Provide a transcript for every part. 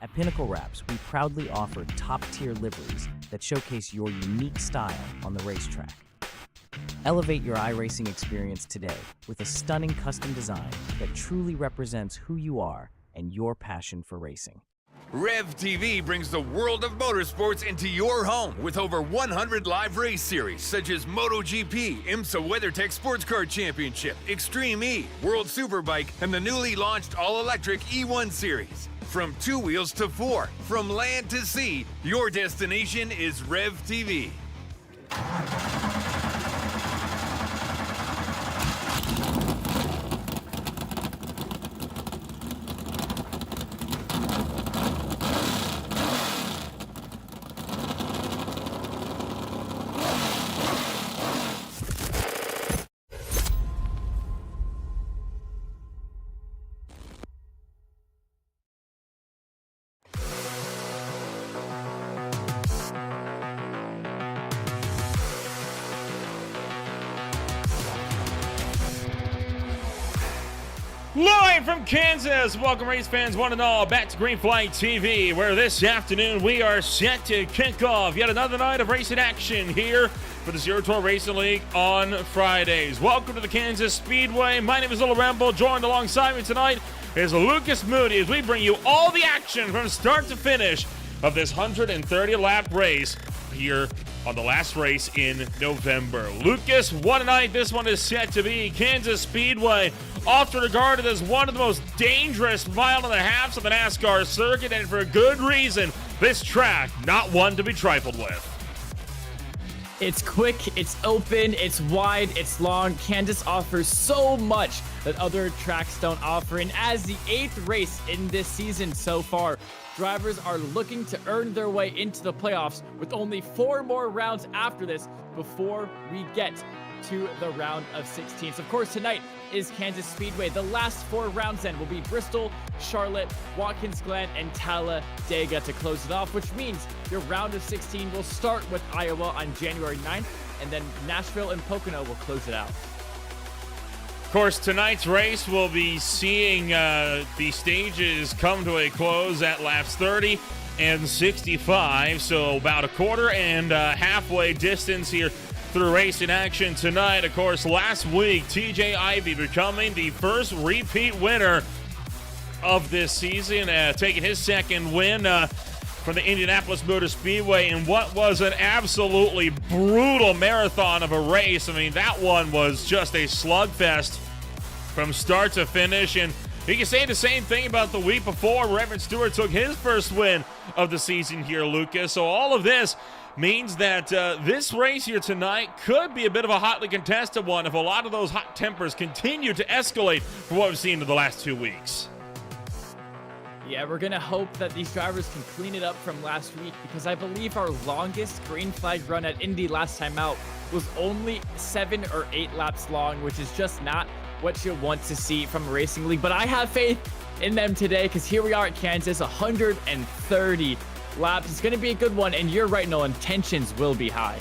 At Pinnacle Wraps, we proudly offer top-tier liveries that showcase your unique style on the racetrack. Elevate your iRacing experience today with a stunning custom design that truly represents who you are and your passion for racing. Rev TV brings the world of motorsports into your home with over 100 live race series such as MotoGP, IMSA WeatherTech Sports Car Championship, Extreme E, World Superbike, and the newly launched all-electric E1 series. From 2 wheels to 4, from land to sea, your destination is Rev TV. Live from Kansas, welcome race fans one and all back to Green Flag TV, where this afternoon we are set to kick off yet another night of racing action here for the Zero Tour Racing League on Fridays. Welcome to the Kansas Speedway. My name is Little Rambo. Joined alongside me tonight is Lucas Moody as we bring you all the action from start to finish of this 130-lap race here on the last race in November. Lucas, what a night this one is set to be. Kansas Speedway, often regarded as one of the most dangerous mile and a halves of the NASCAR circuit, and for good reason. This track, not one to be trifled with. It's quick, it's open, it's wide, it's long. Kansas offers so much that other tracks don't offer, and as the 8th race in this season so far, drivers are looking to earn their way into the playoffs with only 4 more rounds after this before we get to the round of 16. So of course, tonight is Kansas Speedway. The last 4 rounds then will be Bristol, Charlotte, Watkins Glen, and Talladega to close it off, which means your round of 16 will start with Iowa on January 9th, and then Nashville and Pocono will close it out. Of course, tonight's race will be seeing the stages come to a close at laps 30 and 65, so about a quarter and halfway distance here through racing action tonight. Of course, last week, TJ Ivey becoming the first repeat winner of this season, taking his second win from the Indianapolis Motor Speedway in what was an absolutely brutal marathon of a race. I mean, that one was just a slugfest from start to finish, and you can say the same thing about the week before where Evan Stewart took his first win of the season here, Lucas. So all of this means that this race here tonight could be a bit of a hotly contested one if a lot of those hot tempers continue to escalate from what we've seen in the last 2 weeks. Yeah, we're going to hope that these drivers can clean it up from last week, because I believe our longest green flag run at Indy last time out was only 7 or 8 laps long, which is just not what you want to see from a racing league. But I have faith in them today, because here we are at Kansas, 130 laps. It's going to be a good one, and you're right, Nolan, tensions will be high.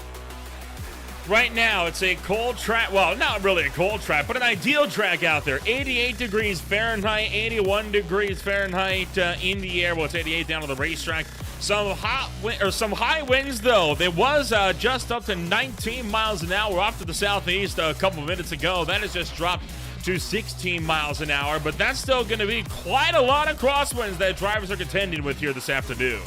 Right now, it's a cold track. Well, not really a cold track, but an ideal track out there. 88 degrees Fahrenheit, 81 degrees Fahrenheit in the air. Well, it's 88 down on the racetrack. Some high winds, though. There was just up to 19 miles an hour off to the southeast a couple of minutes ago. That has just dropped to 16 miles an hour, but that's still going to be quite a lot of crosswinds that drivers are contending with here this afternoon.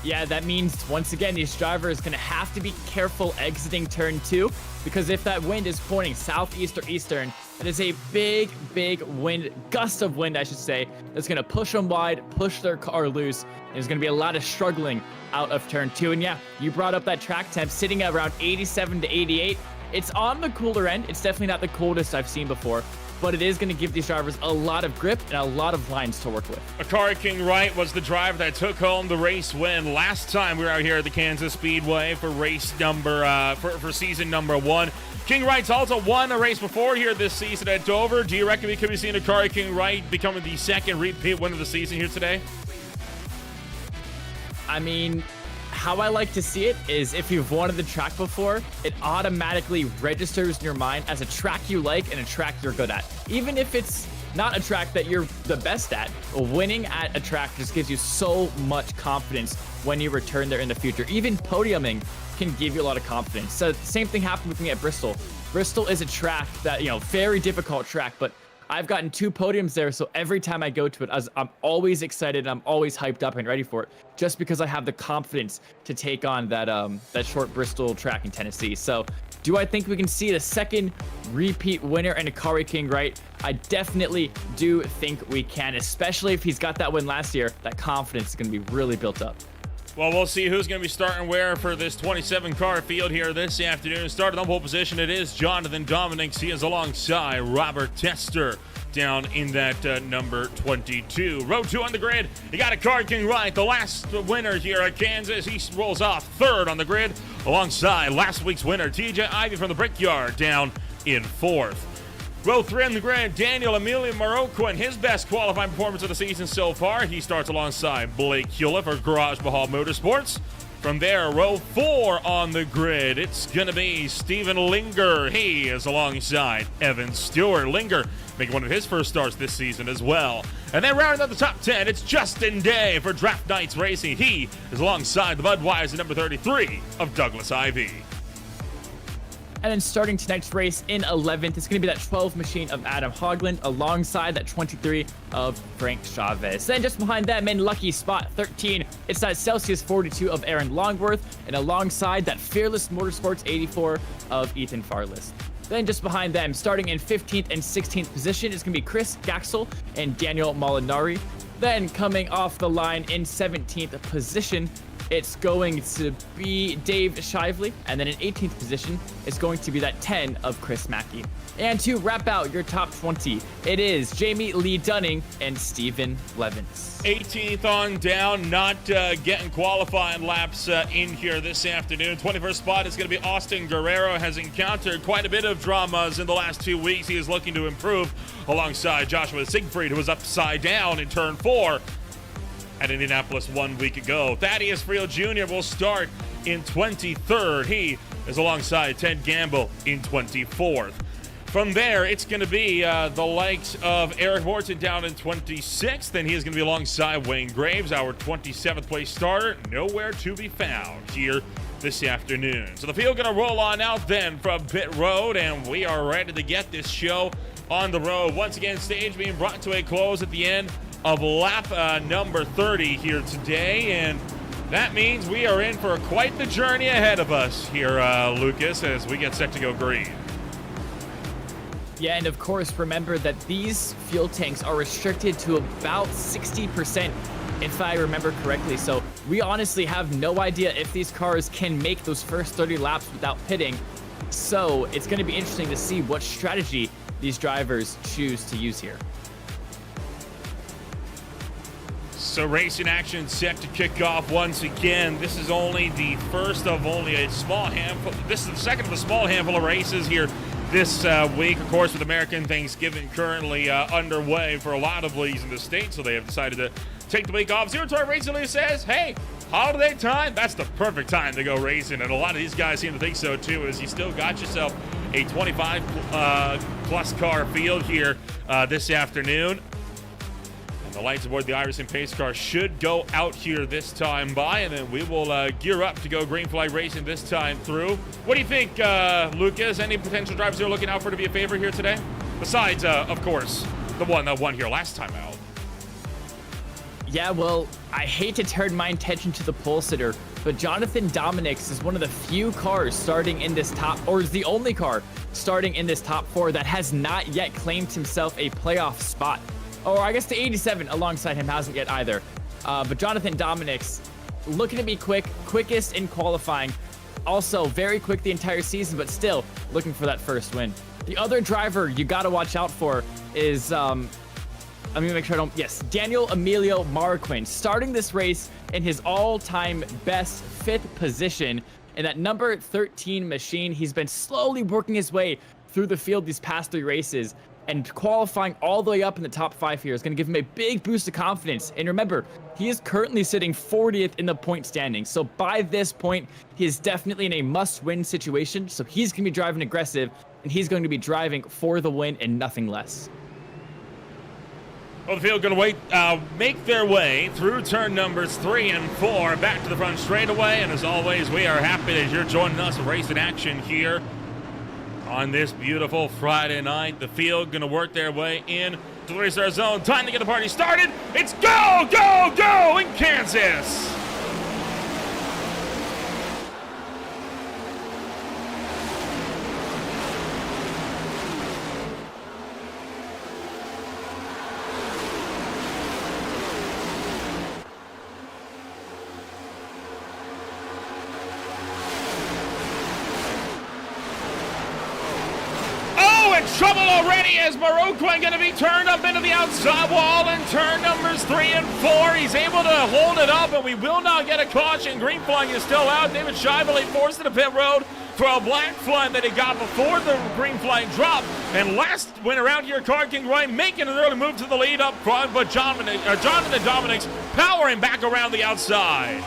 Yeah, that means, once again, these drivers are going to have to be careful exiting turn 2, because if that wind is pointing southeast or eastern, it is a big, big wind, gust of wind, I should say, that's going to push them wide, push their car loose, and there's going to be a lot of struggling out of turn 2. And yeah, you brought up that track temp sitting at around 87 to 88. It's on the cooler end. It's definitely not the coldest I've seen before, but it is going to give these drivers a lot of grip and a lot of lines to work with. Akari King Wright was the driver that took home the race win last time we were out here at the Kansas Speedway for for season number 1. King Wright's also won a race before here this season at Dover. Do you reckon we could be seeing Akari King Wright becoming the second repeat winner of the season here today? I mean, how I like to see it is if you've wanted the track before, it automatically registers in your mind as a track you like and a track you're good at. Even if it's not a track that you're the best at, winning at a track just gives you so much confidence when you return there in the future. Even podiuming can give you a lot of confidence. So same thing happened with me at Bristol. Bristol is a track that, very difficult track, but I've gotten 2 podiums there, so every time I go to it, I'm always excited, I'm always hyped up and ready for it, just because I have the confidence to take on that short Bristol track in Tennessee. So do I think we can see the second repeat winner in Akari King, right? I definitely do think we can, especially if he's got that win last year. That confidence is going to be really built up. Well, we'll see who's going to be starting where for this 27-car field here this afternoon. Started on pole position, it is Jonathan Dominics. He is alongside Robert Tester down in that number 22. Row 2 on the grid. You got Akari King right, the last winner here at Kansas. He rolls off 3rd on the grid alongside last week's winner, TJ Ivy from the Brickyard, down in 4th. Row 3 on the grid, Daniel Emilio Marroquin, his best qualifying performance of the season so far. He starts alongside Blake Hewlett for Garage Mahal Motorsports. From there, row 4 on the grid, it's going to be Steven Linger. He is alongside Evan Stewart. Linger making one of his first starts this season as well. And then rounding out the top 10, it's Justin Day for Draft Knights Racing. He is alongside the Budweiser number 33 of Douglas Ivy. And then starting tonight's race in 11th, it's going to be that 12 machine of Adam Hogland alongside that 23 of Frank Chavez. Then just behind them in lucky spot 13, it's that Celsius 42 of Aaron Longworth, and alongside that Fearless Motorsports 84 of Ethan Farless. Then just behind them, starting in 15th and 16th position, is going to be Chris Gaxel and Daniel Molinari. Then coming off the line in 17th position, it's going to be Dave Shively. And then in 18th position, it's going to be that 10 of Chris Mackey. And to wrap out your top 20, it is Jamie Lee Dunning and Steven Levins. 18th on down, not getting qualifying laps in here this afternoon. 21st spot is going to be Austin Guerrero. Has encountered quite a bit of dramas in the last 2 weeks. He is looking to improve alongside Joshua Siegfried, who was upside down in turn 4 at Indianapolis 1 week ago. Thaddeus Friel Jr. will start in 23rd. He is alongside Ted Gamble in 24th. From there, it's going to be the likes of Eric Morton down in 26th, and he is going to be alongside Wayne Graves, our 27th place starter, nowhere to be found here this afternoon. So the field going to roll on out then from pit road, and we are ready to get this show on the road. Once again, stage being brought to a close at the end of lap number 30 here today, and that means we are in for quite the journey ahead of us here, Lucas, as we get set to go green. Yeah, and of course, remember that these fuel tanks are restricted to about 60%, if I remember correctly. So we honestly have no idea if these cars can make those first 30 laps without pitting. So it's going to be interesting to see what strategy these drivers choose to use here. So racing action set to kick off once again. This is only the first of only a small handful. This is the second of a small handful of races here this week. Of course, with American Thanksgiving currently underway for a lot of leagues in the state, so they have decided to take the week off. Zero Turn Racing League says, hey, holiday time, that's the perfect time to go racing. And a lot of these guys seem to think so too, as you still got yourself a 25 plus car field here this afternoon. The lights aboard the Iverson Pace car should go out here this time by, and then we will gear up to go green flag racing this time through. What do you think, Lucas? Any potential drivers you're looking out for to be a favorite here today? Besides, of course, the one that won here last time out. Yeah, well, I hate to turn my attention to the pole sitter, but Jonathan Dominics is one of the few cars starting in this top, or is the only car starting in this top 4 that has not yet claimed himself a playoff spot. Or I guess the 87 alongside him hasn't yet either. But Jonathan Dominics looking to be quickest in qualifying. Also very quick the entire season, but still looking for that first win. The other driver you got to watch out for is, let me make sure I don't, yes, Daniel Emilio Marroquin, starting this race in his all-time best 5th position in that number 13 machine. He's been slowly working his way through the field these past 3 races. And qualifying all the way up in the top 5 here is going to give him a big boost of confidence. And remember, he is currently sitting 40th in the point standing. So by this point, he is definitely in a must-win situation. So he's going to be driving aggressive, and he's going to be driving for the win and nothing less. Well, the field going to make their way through turn numbers 3 and 4, back to the front straightaway. And as always, we are happy that you're joining us for racing action here on this beautiful Friday night. The field going to work their way in to the restart zone. Time to get the party started. It's go, go, go in Kansas. Trouble already as Marroquin going to be turned up into the outside wall in turn numbers 3 and 4. He's able to hold it up, and we will not get a caution. Green flag is still out. David Shively forced to the pit road for a black flag that he got before the green flag dropped. And last win around here, Car King Roy making an early move to the lead up front, but Jonathan Dominic's powering back around the outside.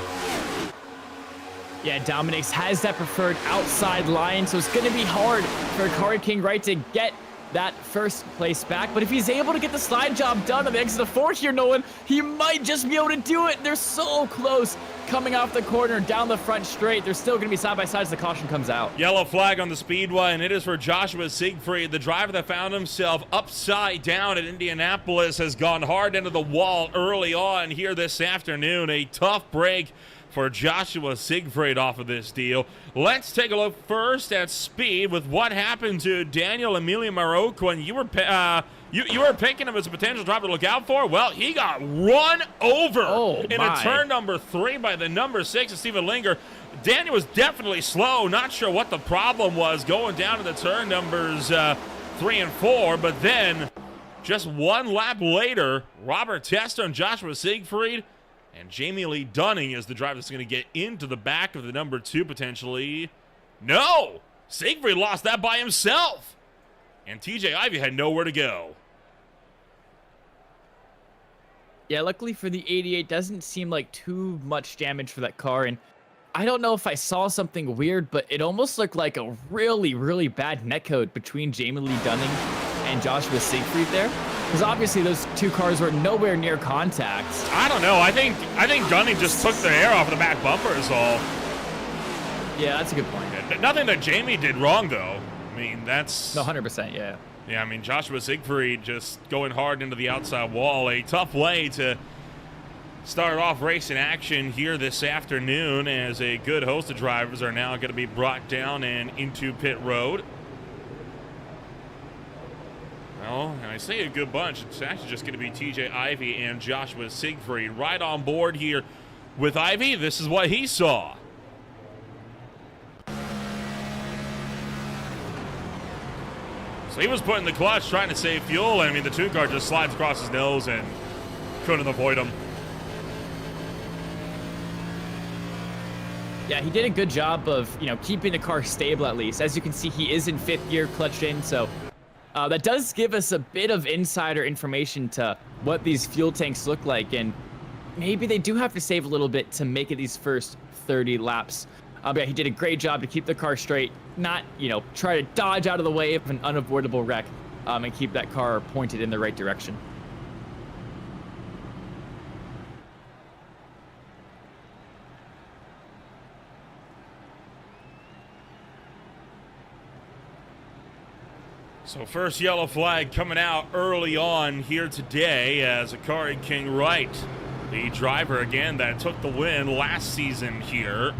Yeah, Dominic's has that preferred outside line, so it's going to be hard for Car King Right to get that first place back. But if he's able to get the slide job done on the exit of 4 here, Nolan, he might just be able to do it. They're so close coming off the corner down the front straight. They're still going to be side by side as the caution comes out. Yellow flag on the Speedway, and it is for Joshua Siegfried. The driver that found himself upside down at Indianapolis has gone hard into the wall early on here this afternoon. A tough break for Joshua Siegfried off of this deal. Let's take a look first at speed with what happened to Daniel Emilio Marroquin. You were picking him as a potential driver to look out for. Well, he got run over in a turn number 3 by the number 6 of Steven Linger. Daniel was definitely slow. Not sure what the problem was going down to the turn numbers 3 and 4, but then just one lap later, Robert Testa and Joshua Siegfried and Jamie Lee Dunning is the driver that's going to get into the back of the number 2 potentially. No! Siegfried lost that by himself. And TJ Ivey had nowhere to go. Yeah, luckily for the 88, doesn't seem like too much damage for that car. And I don't know if I saw something weird, but it almost looked like a really, really bad netcode between Jamie Lee Dunning and Joshua Siegfried there. Because obviously those 2 cars were nowhere near contact. I don't know. I think Dunning just took the air off of the back bumper is all. Yeah, that's a good point. Nothing that Jamie did wrong, though. I mean, that's... No, 100%, yeah. Yeah, I mean, Joshua Siegfried just going hard into the outside wall. A tough way to start off racing action here this afternoon, as a good host of drivers are now going to be brought down and into pit road. Well, and I say a good bunch. It's actually just going to be TJ Ivey and Joshua Siegfried right on board here with Ivey. This is what he saw. So he was putting the clutch, trying to save fuel. I mean, the 2 car just slides across his nose and couldn't avoid him. Yeah, he did a good job of, keeping the car stable at least. As you can see, he is in 5th gear, clutched in, so that does give us a bit of insider information to what these fuel tanks look like, and maybe they do have to save a little bit to make it these first 30 laps. But yeah, he did a great job to keep the car straight, not, try to dodge out of the way of an unavoidable wreck, and keep that car pointed in the right direction. So first yellow flag coming out early on here today as Akari King Wright, the driver again that took the win last season here,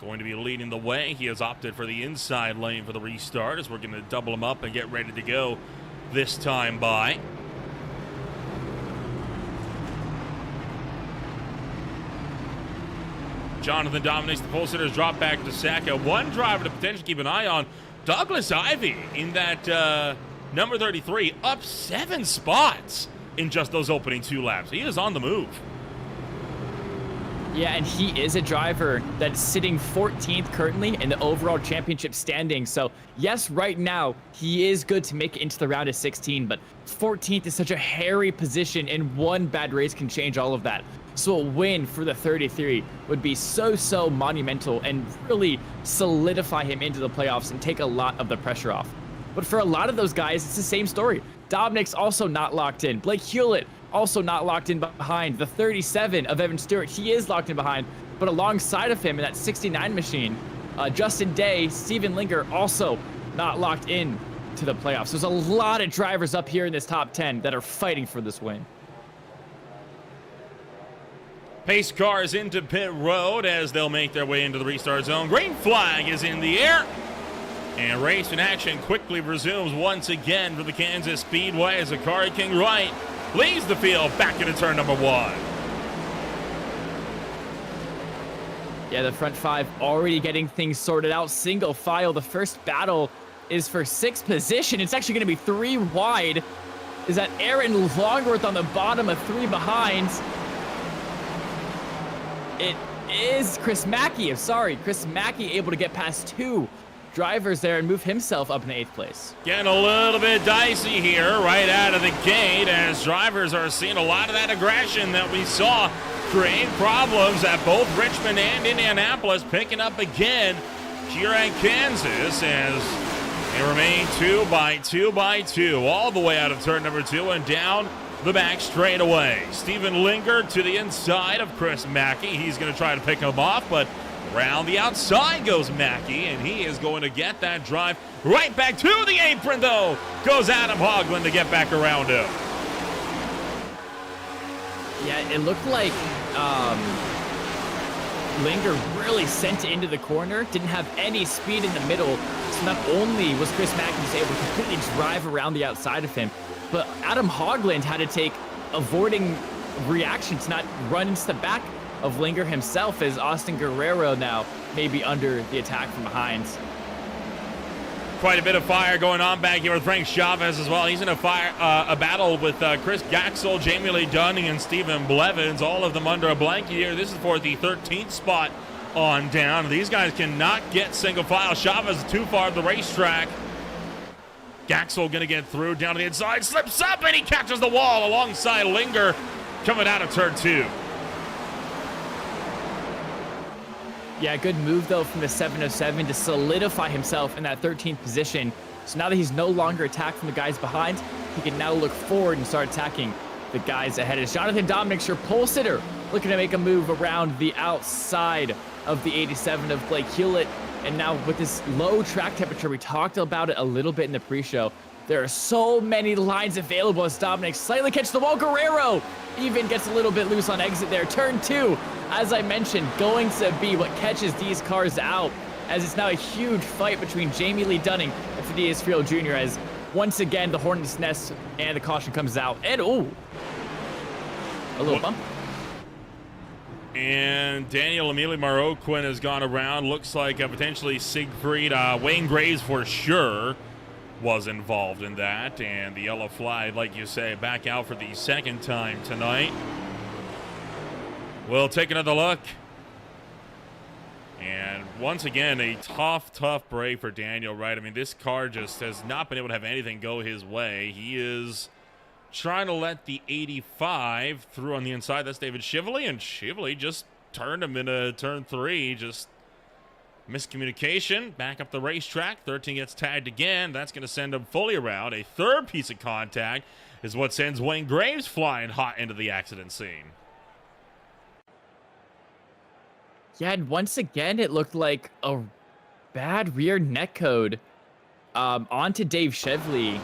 going to be leading the way. He has opted for the inside lane for the restart as we're going to double him up and get ready to go this time by. Jonathan Dominic's the pole sitters drop back to Saka. One driver to potentially keep an eye on, Douglas Ivey in that number 33, up 7 spots in just those opening 2 laps. He is on the move. Yeah, and he is a driver that's sitting 14th currently in the overall championship standing. So yes, right now he is good to make it into the round of 16, but 14th is such a hairy position, and one bad race can change all of that. So a win for the 33 would be so monumental and really solidify him into the playoffs and take a lot of the pressure off. But for a lot of those guys, it's the same story. Dominic's also not locked in. Blake Hewlett also not locked in behind. The 37 of Evan Stewart, he is locked in behind, but alongside of him in that 69 machine, Justin Day, Steven Linger also not locked in to the playoffs. There's a lot of drivers up here in this top 10 that are fighting for this win. Pace cars into pit road as they'll make their way into the restart zone. Green flag is in the air. And race in action quickly resumes once again for the Kansas Speedway as Akari King Wright leads the field back into turn number 1. Yeah, the front 5 already getting things sorted out. Single file. The first battle is for 6th position. It's actually going to be 3 wide. Is that Aaron Longworth on the bottom of 3 behind? It is Chris Mackey. Chris Mackey able to get past 2 drivers there and move himself up in 8th place. Getting a little bit dicey here right out of the gate as drivers are seeing a lot of that aggression that we saw create problems at both Richmond and Indianapolis, picking up again here at Kansas as they remain 2 by 2 all the way out of turn number 2 and down the back straightaway. Steven Linger to the inside of Chris Mackey. He's going to try to pick him off, but around the outside goes Mackey, and he is going to get that drive right back to the apron, though. Goes Adam Hoagland to get back around him. Yeah, it looked like Linger really sent it into the corner, didn't have any speed in the middle. So not only was Chris Mackey just able to completely drive around the outside of him, but Adam Hoagland had to take avoiding reaction to not run into the back of Linger himself, as Austin Guerrero now may be under the attack from behind. Quite a bit of fire going on back here with Frank Chavez as well. He's in a battle with Chris Gaxel, Jamie Lee Dunning, and Stephen Blevins, all of them under a blanket here. This is for the 13th spot on down. These guys cannot get single file. Chavez is too far to the racetrack. Gaxel going to get through down to the inside, slips up, and he catches the wall alongside Linger coming out of turn 2. Yeah, good move, though, from the 707 to solidify himself in that 13th position. So now that he's no longer attacked from the guys behind, he can now look forward and start attacking the guys ahead. As Jonathan Dominic's your pole sitter, looking to make a move around the outside of the 87 of Blake Hewlett. And now with this low track temperature, we talked about it a little bit in the pre-show. There are so many lines available as Dominic slightly catches the wall. Guerrero even gets a little bit loose on exit there. Turn 2, as I mentioned, going to be what catches these cars out, as it's now a huge fight between Jamie Lee Dunning and Phineas Friel Jr. as once again the Hornet's Nest and the caution comes out. And ooh, a little bump. And Daniel Emilio Maroquin has gone around. Looks like potentially Siegfried. Wayne Graves for sure was involved in that. And the yellow flag, like you say, back out for the second time tonight. We'll take another look. And once again, a tough break for Daniel Wright. I mean, this car just has not been able to have anything go his way. He is trying to let the 85 through on the inside. That's David Shively, and Shively just turned him into turn 3. Just miscommunication. Back up the racetrack. 13 gets tagged again. That's going to send him fully around. A third piece of contact is what sends Wayne Graves flying hot into the accident scene. Yeah, and once again, it looked like a bad rear netcode onto Dave Shively.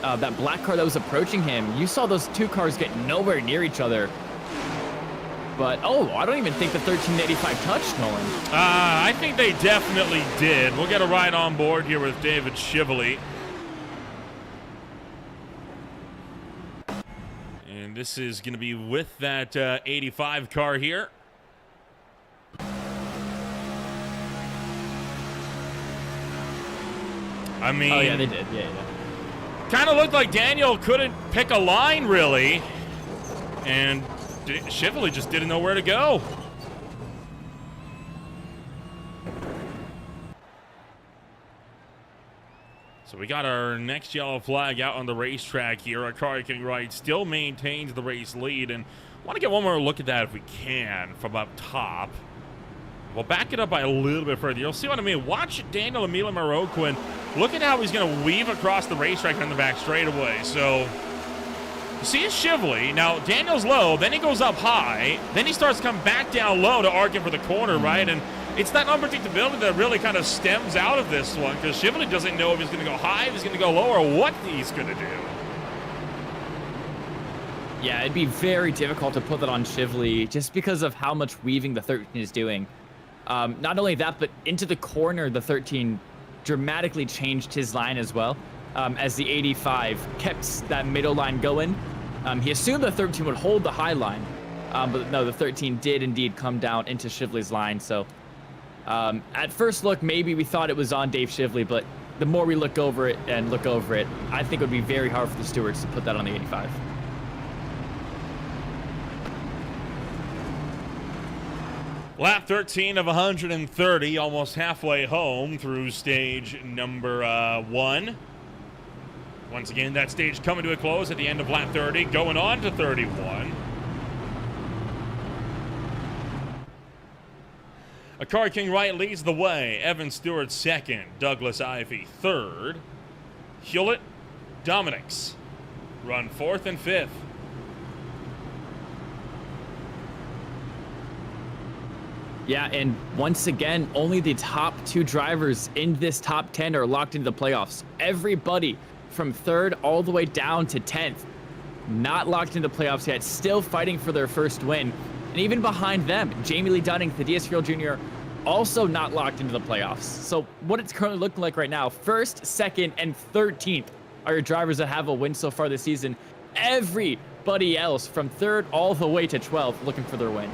That black car that was approaching him, you saw those two cars get nowhere near each other. But, oh, I don't even think the 1385 touched Nolan. I think they definitely did. We'll get a ride on board here with David Shively. And this is going to be with that 85 car here. I mean... Oh, yeah, they did. Yeah. Kind of looked like Daniel couldn't pick a line, really. And Shively just didn't know where to go. So we got our next yellow flag out on the racetrack here. Our Car King Right still maintains the race lead, and I want to get one more look at that if we can from up top. We'll back it up by a little bit further. You'll see what I mean. Watch Daniel Emilio Maroquin. Look at how he's going to weave across the racetrack on the back straightaway. So you see it's Shively. Now, Daniel's low, then he goes up high, then he starts to come back down low to argue for the corner, right? And it's that unpredictability that really kind of stems out of this one, because Shively doesn't know if he's going to go high, if he's going to go low, or what he's going to do. Yeah, it'd be very difficult to put that on Shively just because of how much weaving the 13 is doing. Not only that, but into the corner, the 13 dramatically changed his line as well, as the 85 kept that middle line going. He assumed the 13 would hold the high line, but no, the 13 did indeed come down into Shively's line. So at first look, maybe we thought it was on Dave Shively, but the more we look over it, I think it would be very hard for the stewards to put that on the 85. Lap 13 of 130, almost halfway home through stage number 1. Once again, that stage coming to a close at the end of lap 30, going on to 31. A Car King Right leads the way. Evan Stewart second. Douglas Ivey third. Hewlett, Dominics run fourth and fifth. Yeah, and once again, only the top 2 drivers in this top 10 are locked into the playoffs. Everybody from 3rd all the way down to 10th, not locked into the playoffs yet, still fighting for their first win. And even behind them, Jamie Lee Dunning, Thaddeus Farrell Jr., also not locked into the playoffs. So what it's currently looking like right now, 1st, 2nd, and 13th are your drivers that have a win so far this season. Everybody else from 3rd all the way to 12th looking for their win.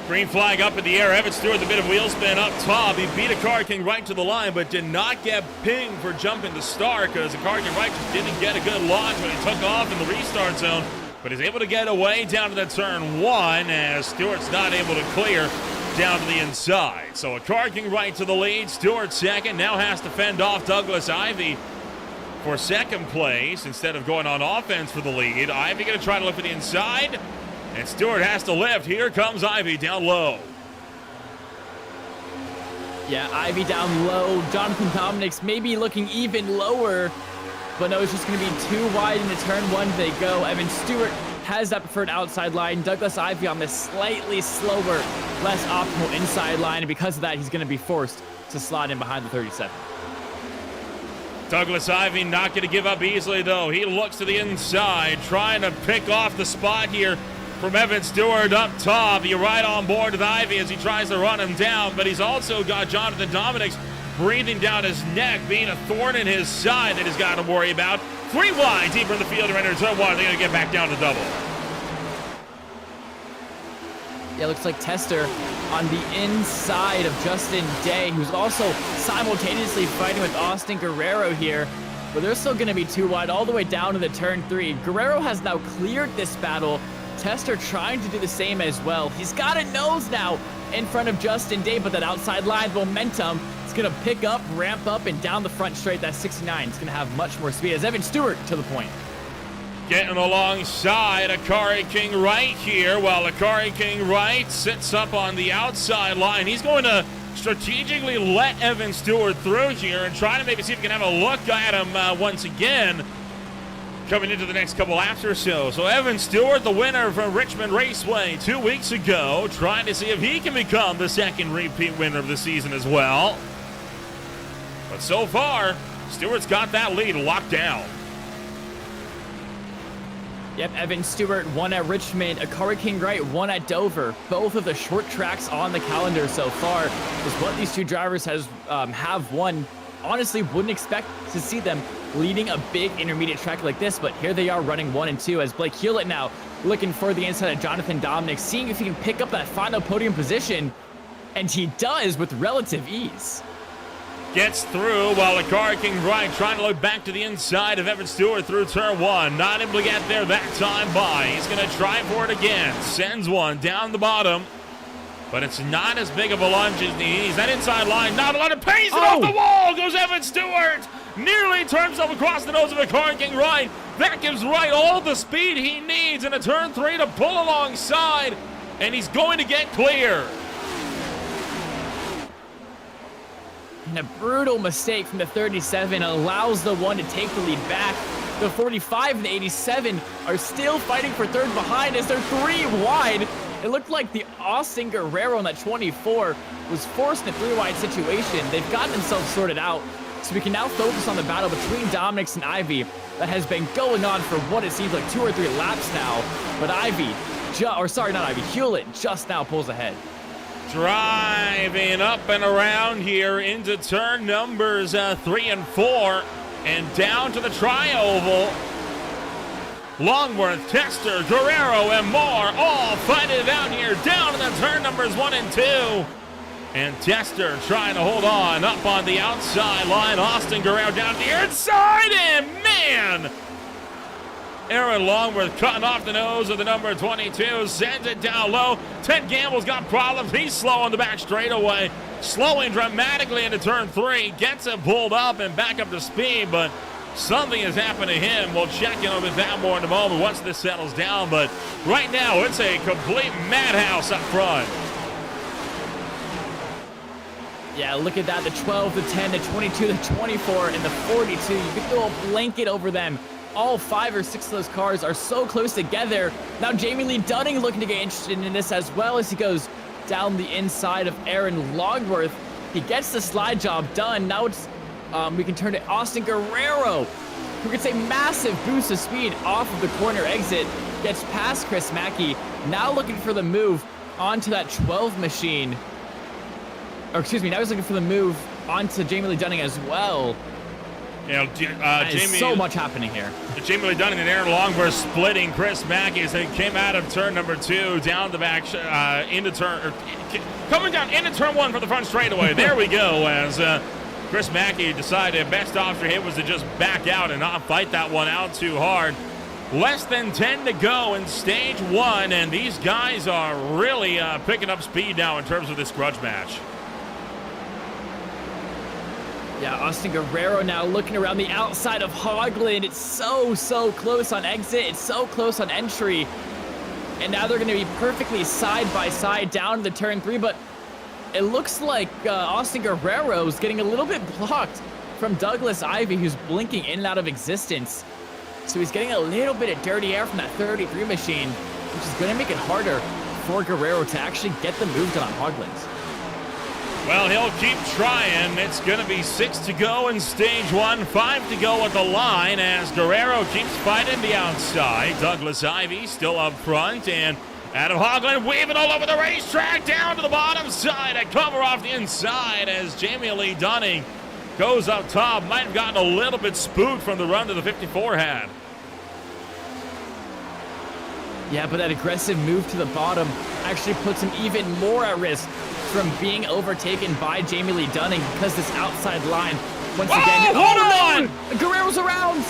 Green flag up in the air. Evan Stewart, a bit of wheel spin up top. He beat a Car King Right to the line, but did not get pinged for jumping the start because the Car King Right just didn't get a good launch when he took off in the restart zone. But he's able to get away down to the turn 1 as Stewart's not able to clear down to the inside. So a Car King Right to the lead. Stewart second. Now has to fend off Douglas Ivey for second place instead of going on offense for the lead. Ivey going to try to look for the inside. And Stewart has to lift. Here comes Ivey down low. Yeah, Ivey down low. Jonathan Dominics maybe looking even lower. But no, it's just going to be too wide into turn 1 they go. Evan Stewart has that preferred outside line. Douglas Ivey on the slightly slower, less optimal inside line. And because of that, he's going to be forced to slide in behind the 37. Douglas Ivey not going to give up easily, though. He looks to the inside, trying to pick off the spot here from Evan Stewart up top. You're right on board with Ivey as he tries to run him down, but he's also got Jonathan Dominics breathing down his neck, being a thorn in his side that he's got to worry about. 3 wide, deeper in the field, to enter turn 1. They're going to get back down to double. Yeah, looks like Tester on the inside of Justin Day, who's also simultaneously fighting with Austin Guerrero here. But they're still going to be 2 wide all the way down to the turn 3. Guerrero has now cleared this battle. Tester trying to do the same as well. He's got a nose now in front of Justin Day, but that outside line momentum is going to pick up, ramp up, and down the front straight. That 69 is going to have much more speed as Evan Stewart to the point. Getting alongside a Car King Right here, while a Car King Right sits up on the outside line. He's going to strategically let Evan Stewart through here and try to maybe see if he can have a look at him once again coming into the next couple laps or so. So Evan Stewart, the winner from Richmond Raceway 2 weeks ago, trying to see if he can become the second repeat winner of the season as well. But so far, Stewart's got that lead locked down. Yep, Evan Stewart won at Richmond, a Car King Right won at Dover. Both of the short tracks on the calendar so far is what these 2 drivers have won. Honestly, wouldn't expect to see them leading a big intermediate track like this, but here they are running 1 and 2 as Blake Hewlett now looking for the inside of Jonathan Dominic, seeing if he can pick up that final podium position, and he does with relative ease. Gets through while the Car King Right trying to look back to the inside of Evan Stewart through turn 1. Not able to get there that time by. He's going to try for it again. Sends one down the bottom. But it's not as big of a lunge as he needs. That inside line, not a lot of pace, and off the wall goes Evan Stewart. Nearly turns up across the nose of a car and getting right. That gives Wright all the speed he needs in a turn 3 to pull alongside. And he's going to get clear. And a brutal mistake from the 37 allows the 1 to take the lead back. The 45 and the 87 are still fighting for third behind as they're 3 wide. It looked like the Austin Guerrero in that 24 was forced in a 3-wide situation. They've gotten themselves sorted out, so we can now focus on the battle between Dominics and Ivy that has been going on for what it seems like 2 or 3 laps now. But Hewlett just now pulls ahead. Driving up and around here into turn numbers 3 and 4 and down to the tri-oval. Longworth, Tester, Guerrero, and more all fighting it out here down to the turn numbers 1 and 2. And Tester trying to hold on up on the outside line. Austin Guerrero down to the inside, and man! Aaron Longworth cutting off the nose of the number 22, sends it down low. Ted Gamble's got problems. He's slow on the back straightaway, slowing dramatically into turn 3, gets it pulled up and back up to speed, but something has happened to him. We'll check in with that more in a moment once this settles down, but right now it's a complete madhouse up front. Yeah, look at that, the 12, the 10, the 22, the 24, and the 42. You can throw a blanket over them. All 5 or 6 of those cars are so close together. Now Jamie Lee Dunning looking to get interested in this as well as he goes down the inside of Aaron Longworth. He gets the slide job done. Now it's we can turn to Austin Guerrero, who gets a massive boost of speed off of the corner exit, gets past Chris Mackey, now looking for the move onto that 12 machine. Or excuse me, now he's looking for the move onto Jamie Lee Dunning as well. You know, Jamie, so much happening here. Jamie Lee Dunning and Aaron Longworth splitting Chris Mackey as they came out of turn number 2 down the back coming down into turn 1 for the front straightaway. There we go, as Chris Mackey decided best option here was to just back out and not fight that one out too hard. Less than 10 to go in stage 1, and these guys are really picking up speed now in terms of this grudge match. Yeah, Austin Guerrero now looking around the outside of Hoagland. It's so close on exit. It's so close on entry. And now they're going to be perfectly side by side down to the turn 3. But it looks like Austin Guerrero is getting a little bit blocked from Douglas Ivy, who's blinking in and out of existence. So he's getting a little bit of dirty air from that 33 machine, which is going to make it harder for Guerrero to actually get the move done on Hoagland. Well, he'll keep trying. It's going to be 6 to go in stage 1, 5 to go at the line as Guerrero keeps fighting the outside. Douglas Ivy still up front, and Adam Hoagland weaving all over the racetrack down to the bottom side. A cover off the inside as Jamie Lee Dunning goes up top. Might have gotten a little bit spooked from the run that the 54 had. Yeah, but that aggressive move to the bottom actually puts him even more at risk from being overtaken by Jamie Lee Dunning because this outside line, once again... Hold on! Guerrero's around!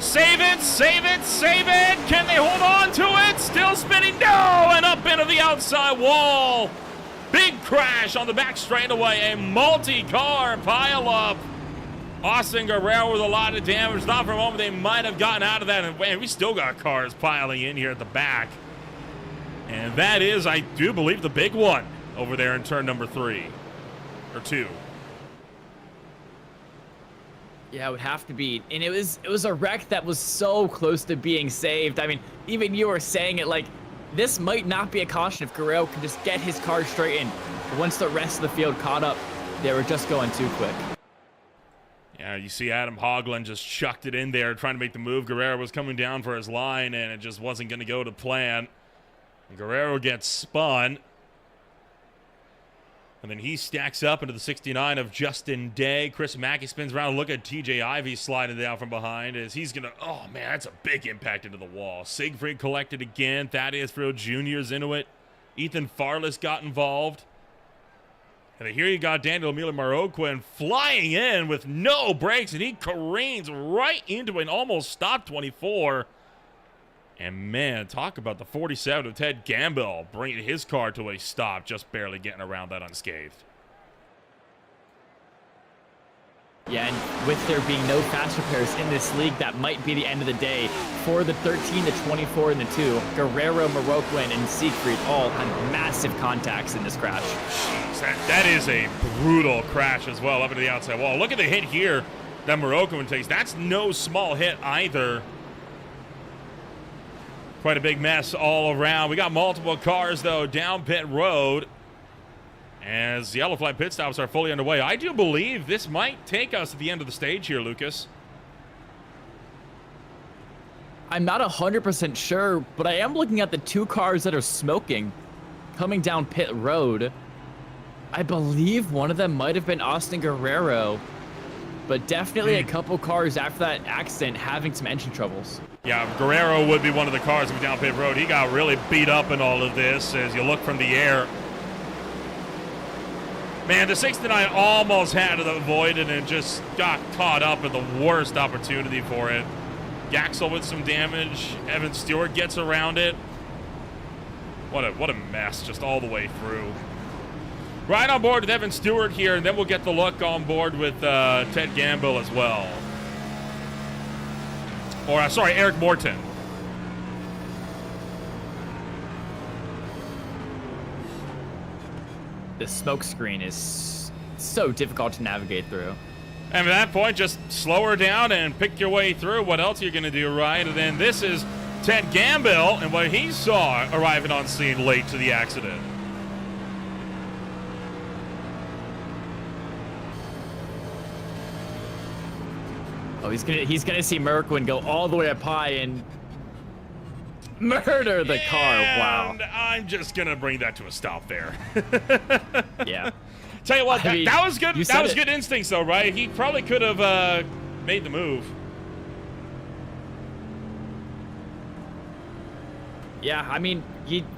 Save it, save it, save it! Can they hold on to it? Still spinning, no! And up into the outside wall. Big crash on the back straightaway, a multi-car pileup. Austin Guerrero with a lot of damage. Thought for a moment they might have gotten out of that, and man, we still got cars piling in here at the back. And that is, I do believe, the big one over there in turn number 3 or 2. Yeah, it would have to be. And it was a wreck that was so close to being saved. I mean, even you were saying it like, this might not be a caution if Guerrero could just get his car straight in. But once the rest of the field caught up, they were just going too quick. Yeah, you see Adam Hoagland just chucked it in there trying to make the move. Guerrero was coming down for his line, and it just wasn't going to go to plan. And Guerrero gets spun. And then he stacks up into the 69 of Justin Day. Chris Mackey spins around. Look at TJ Ivy sliding down from behind as he's going to... Oh, man, that's a big impact into the wall. Siegfried collected again. Thaddeus Friel Jr.'s into it. Ethan Farless got involved. And then here you got Daniel Emilio Marroquin flying in with no brakes, and he careens right into an almost stopped 24. And man, talk about the 47 of Ted Gamble bringing his car to a stop, just barely getting around that unscathed. Yeah, and with there being no fast repairs in this league, that might be the end of the day for the 13, the 24, and the 2. Guerrero, Moroccan, and Siegfried all had massive contacts in this crash. Jeez, that is a brutal crash as well, up into the outside wall. Look at the hit here that Moroccan takes. That's no small hit either. Quite a big mess all around. We got multiple cars, though, down pit road as the yellow flag pit stops are fully underway. I do believe this might take us to the end of the stage here, Lucas. I'm not 100% sure, but I am looking at the 2 cars that are smoking coming down pit road. I believe one of them might have been Austin Guerrero, but definitely a couple cars after that accident having some engine troubles. Yeah, Guerrero would be one of the cars coming down pit road. He got really beat up in all of this as you look from the air. Man, the 69 almost had it avoided and just got caught up in the worst opportunity for it. Gaxel with some damage. Evan Stewart gets around it. What a mess just all the way through. Right on board with Evan Stewart here, and then we'll get the look on board with Ted Gamble as well. Or, sorry, Eric Morton. The smoke screen is so difficult to navigate through. And at that point, just slow her down and pick your way through. What else are you going to do, right? And then this is Ted Gamble and what he saw arriving on scene late to the accident. Oh, he's gonna see Merquin go all the way up high and murder the car. Wow. And I'm just gonna bring that to a stop there. Yeah. Tell you what, that was good. That was good instincts, though, right? He probably could have made the move. Yeah, I mean,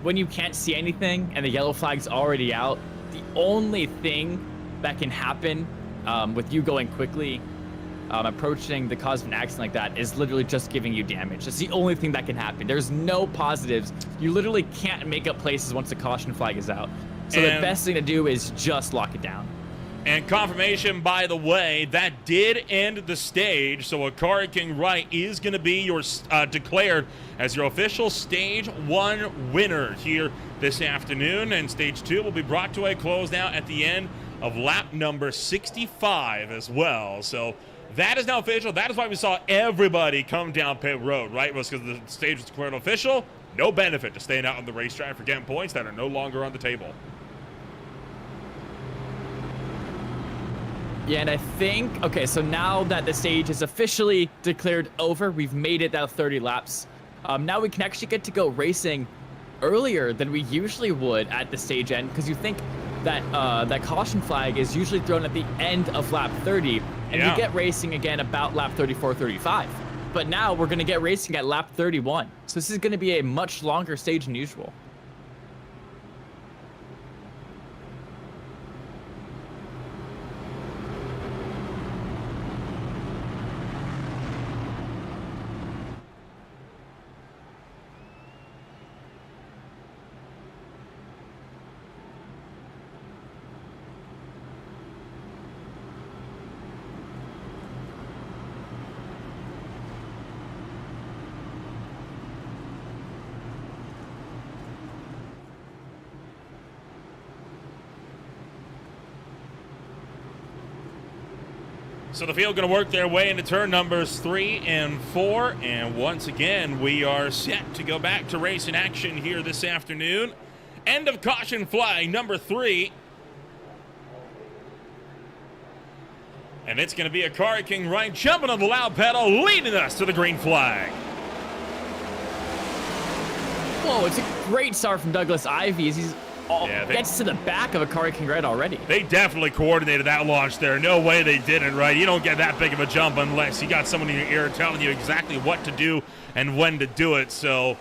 when you can't see anything and the yellow flag's already out, the only thing that can happen with you going quickly, approaching the cause of an accident like that, is literally just giving you damage. That's the only thing that can happen. There's no positives. You literally can't make up places once the caution flag is out. So the best thing to do is just lock it down. And confirmation, by the way, that did end the stage. So a Car King Right is going to be your declared as your official Stage 1 winner here this afternoon. And Stage 2 will be brought to a close now at the end of lap number 65 as well. So that is now official. That is why we saw everybody come down pit road, right? It was because the stage was declared official. No benefit to staying out on the racetrack for getting points that are no longer on the table. Yeah, and I think, okay, so now that the stage is officially declared over, we've made it that 30 laps. Now we can actually get to go racing earlier than we usually would at the stage end, because you think that that caution flag is usually thrown at the end of lap 30, and you get racing again about lap 34, 35. But now we're going to get racing at lap 31. So this is going to be a much longer stage than usual. So the field going to work their way into turn numbers 3 and 4. And once again, we are set to go back to race in action here this afternoon. End of caution flag number 3. And it's going to be a Car King Right jumping on the loud pedal, leading us to the green flag. Whoa, it's a great start from Douglas Ivey as he's gets to the back of a Car King Right already. They definitely coordinated that launch there. No way they didn't, right? You don't get that big of a jump unless you got someone in your ear telling you exactly what to do and when to do it. So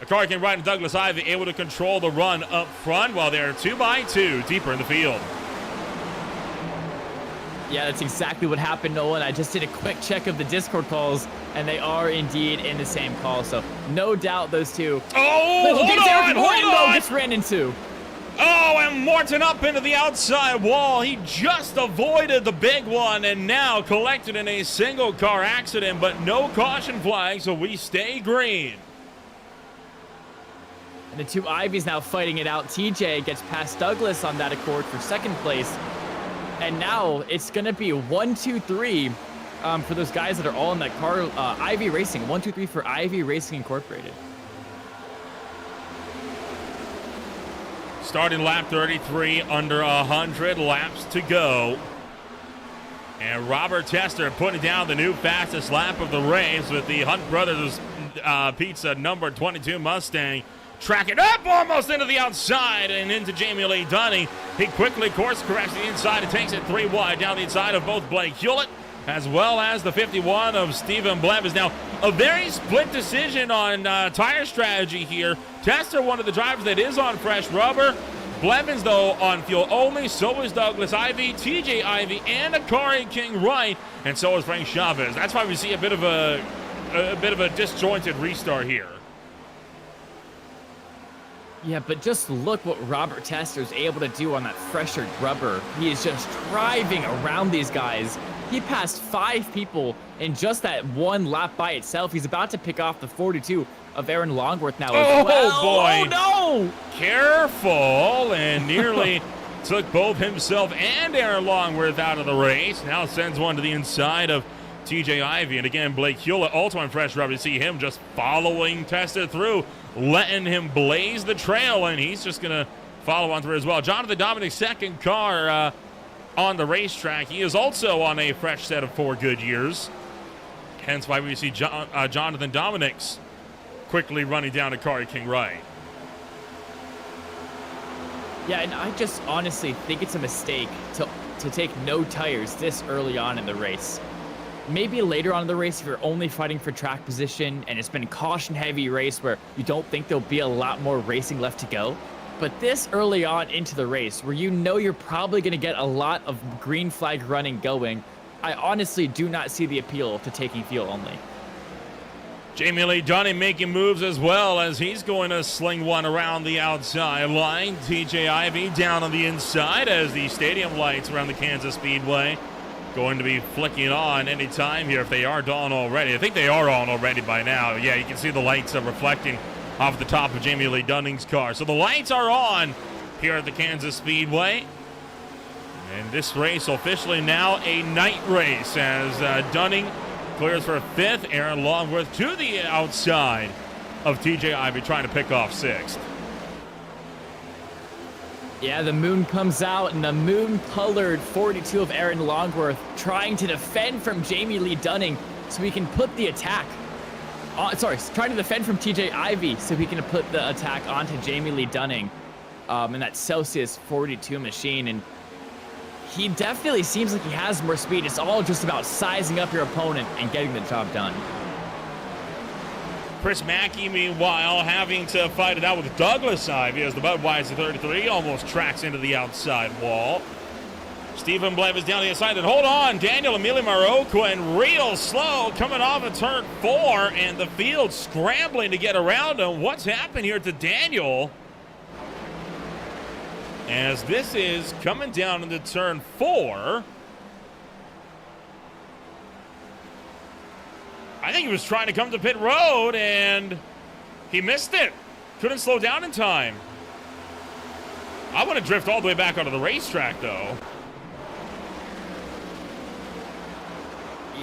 a Car King Right and Douglas Ivey able to control the run up front while they're 2x2 deeper in the field. Yeah, that's exactly what happened, Nolan. I just did a quick check of the Discord calls, and they are indeed in the same call. So no doubt those two. Oh, hold on! Gets ran into. Oh, and Morton up into the outside wall. He just avoided the big one and now collected in a single car accident, but no caution flag, so we stay green. And the two Ivies now fighting it out. TJ gets past Douglas on that accord for second place. And now it's going to be 1, 2, 3 for those guys that are all in that car. Ivy Racing, 1, 2, 3 for Ivy Racing Incorporated. Starting lap 33, under 100 laps to go. And Robert Tester putting down the new fastest lap of the race with the Hunt Brothers Pizza number 22 Mustang. Tracking up almost into the outside and into Jamie Lee Dunning. He quickly course corrects the inside and takes it 3 wide down the inside of both Blake Hewlett as well as the 51 of Stephen Blevins. Now, a very split decision on tire strategy here. Tester, one of the drivers that is on fresh rubber. Blevins, though, on fuel only. So is Douglas Ivy, TJ Ivy, and Akari King Wright, and so is Frank Chavez. That's why we see a bit of a disjointed restart here. Yeah, but just look what Robert Tester is able to do on that fresher rubber. He is just driving around these guys. He passed 5 people in just that one lap by itself. He's about to pick off the 42 of Aaron Longworth now as well. Oh, boy. Oh, no! Careful, and nearly took both himself and Aaron Longworth out of the race. Now sends one to the inside of TJ Ivy. And again, Blake Hewlett also on fresh rubber. You see him just following Tester through, letting him blaze the trail, and he's just going to follow on through as well. Jonathan Dominic's second car on the racetrack. He is also on a fresh set of 4 good years. Hence why we see Jonathan Dominic's quickly running down to Akari King Wright. Yeah, and I just honestly think it's a mistake to take no tires this early on in the race. Maybe later on in the race, if you're only fighting for track position and it's been a caution-heavy race where you don't think there'll be a lot more racing left to go. But this early on into the race, where you know you're probably going to get a lot of green flag running going, I honestly do not see the appeal to taking fuel only. Jamie Lee Dunning making moves as well as he's going to sling one around the outside line. TJ Ivy down on the inside as the stadium lights around the Kansas Speedway going to be flicking on any time here if they aren't on already. I think they are on already by now. Yeah, you can see the lights are reflecting off the top of Jamie Lee Dunning's car. So the lights are on here at the Kansas Speedway. And this race officially now a night race as Dunning clears for 5th. Aaron Longworth to the outside of TJ Ivy trying to pick off 6th. Yeah, the moon comes out, and the moon-colored 42 of Aaron Longworth trying to defend from Jamie Lee Dunning so he can put the attack. Trying to defend from TJ Ivy so he can put the attack onto Jamie Lee Dunning in that Celsius 42 machine. And he definitely seems like he has more speed. It's all just about sizing up your opponent and getting the job done. Chris Mackey, meanwhile, having to fight it out with Douglas Ivy as the Budweiser 33 almost tracks into the outside wall. Stephen Blevins down the inside, and hold on, Daniel Emilio Maroquin real slow coming off of turn 4, and the field scrambling to get around him. What's happened here to Daniel? As this is coming down into turn 4. I think he was trying to come to pit road, and he missed it. Couldn't slow down in time. I want to drift all the way back onto the racetrack, though.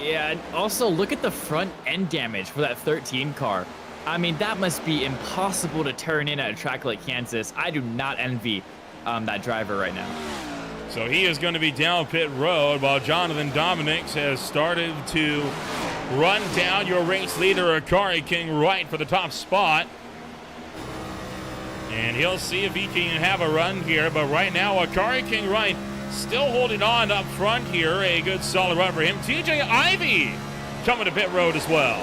Yeah, and also look at the front end damage for that 13 car. I mean, that must be impossible to turn in at a track like Kansas. I do not envy that driver right now. So he is going to be down pit road while Jonathan Dominics has started to run down your race leader, Akari King Wright, for the top spot. And he'll see if he can have a run here. But right now, Akari King Wright still holding on up front here. A good solid run for him. TJ Ivy coming to pit road as well.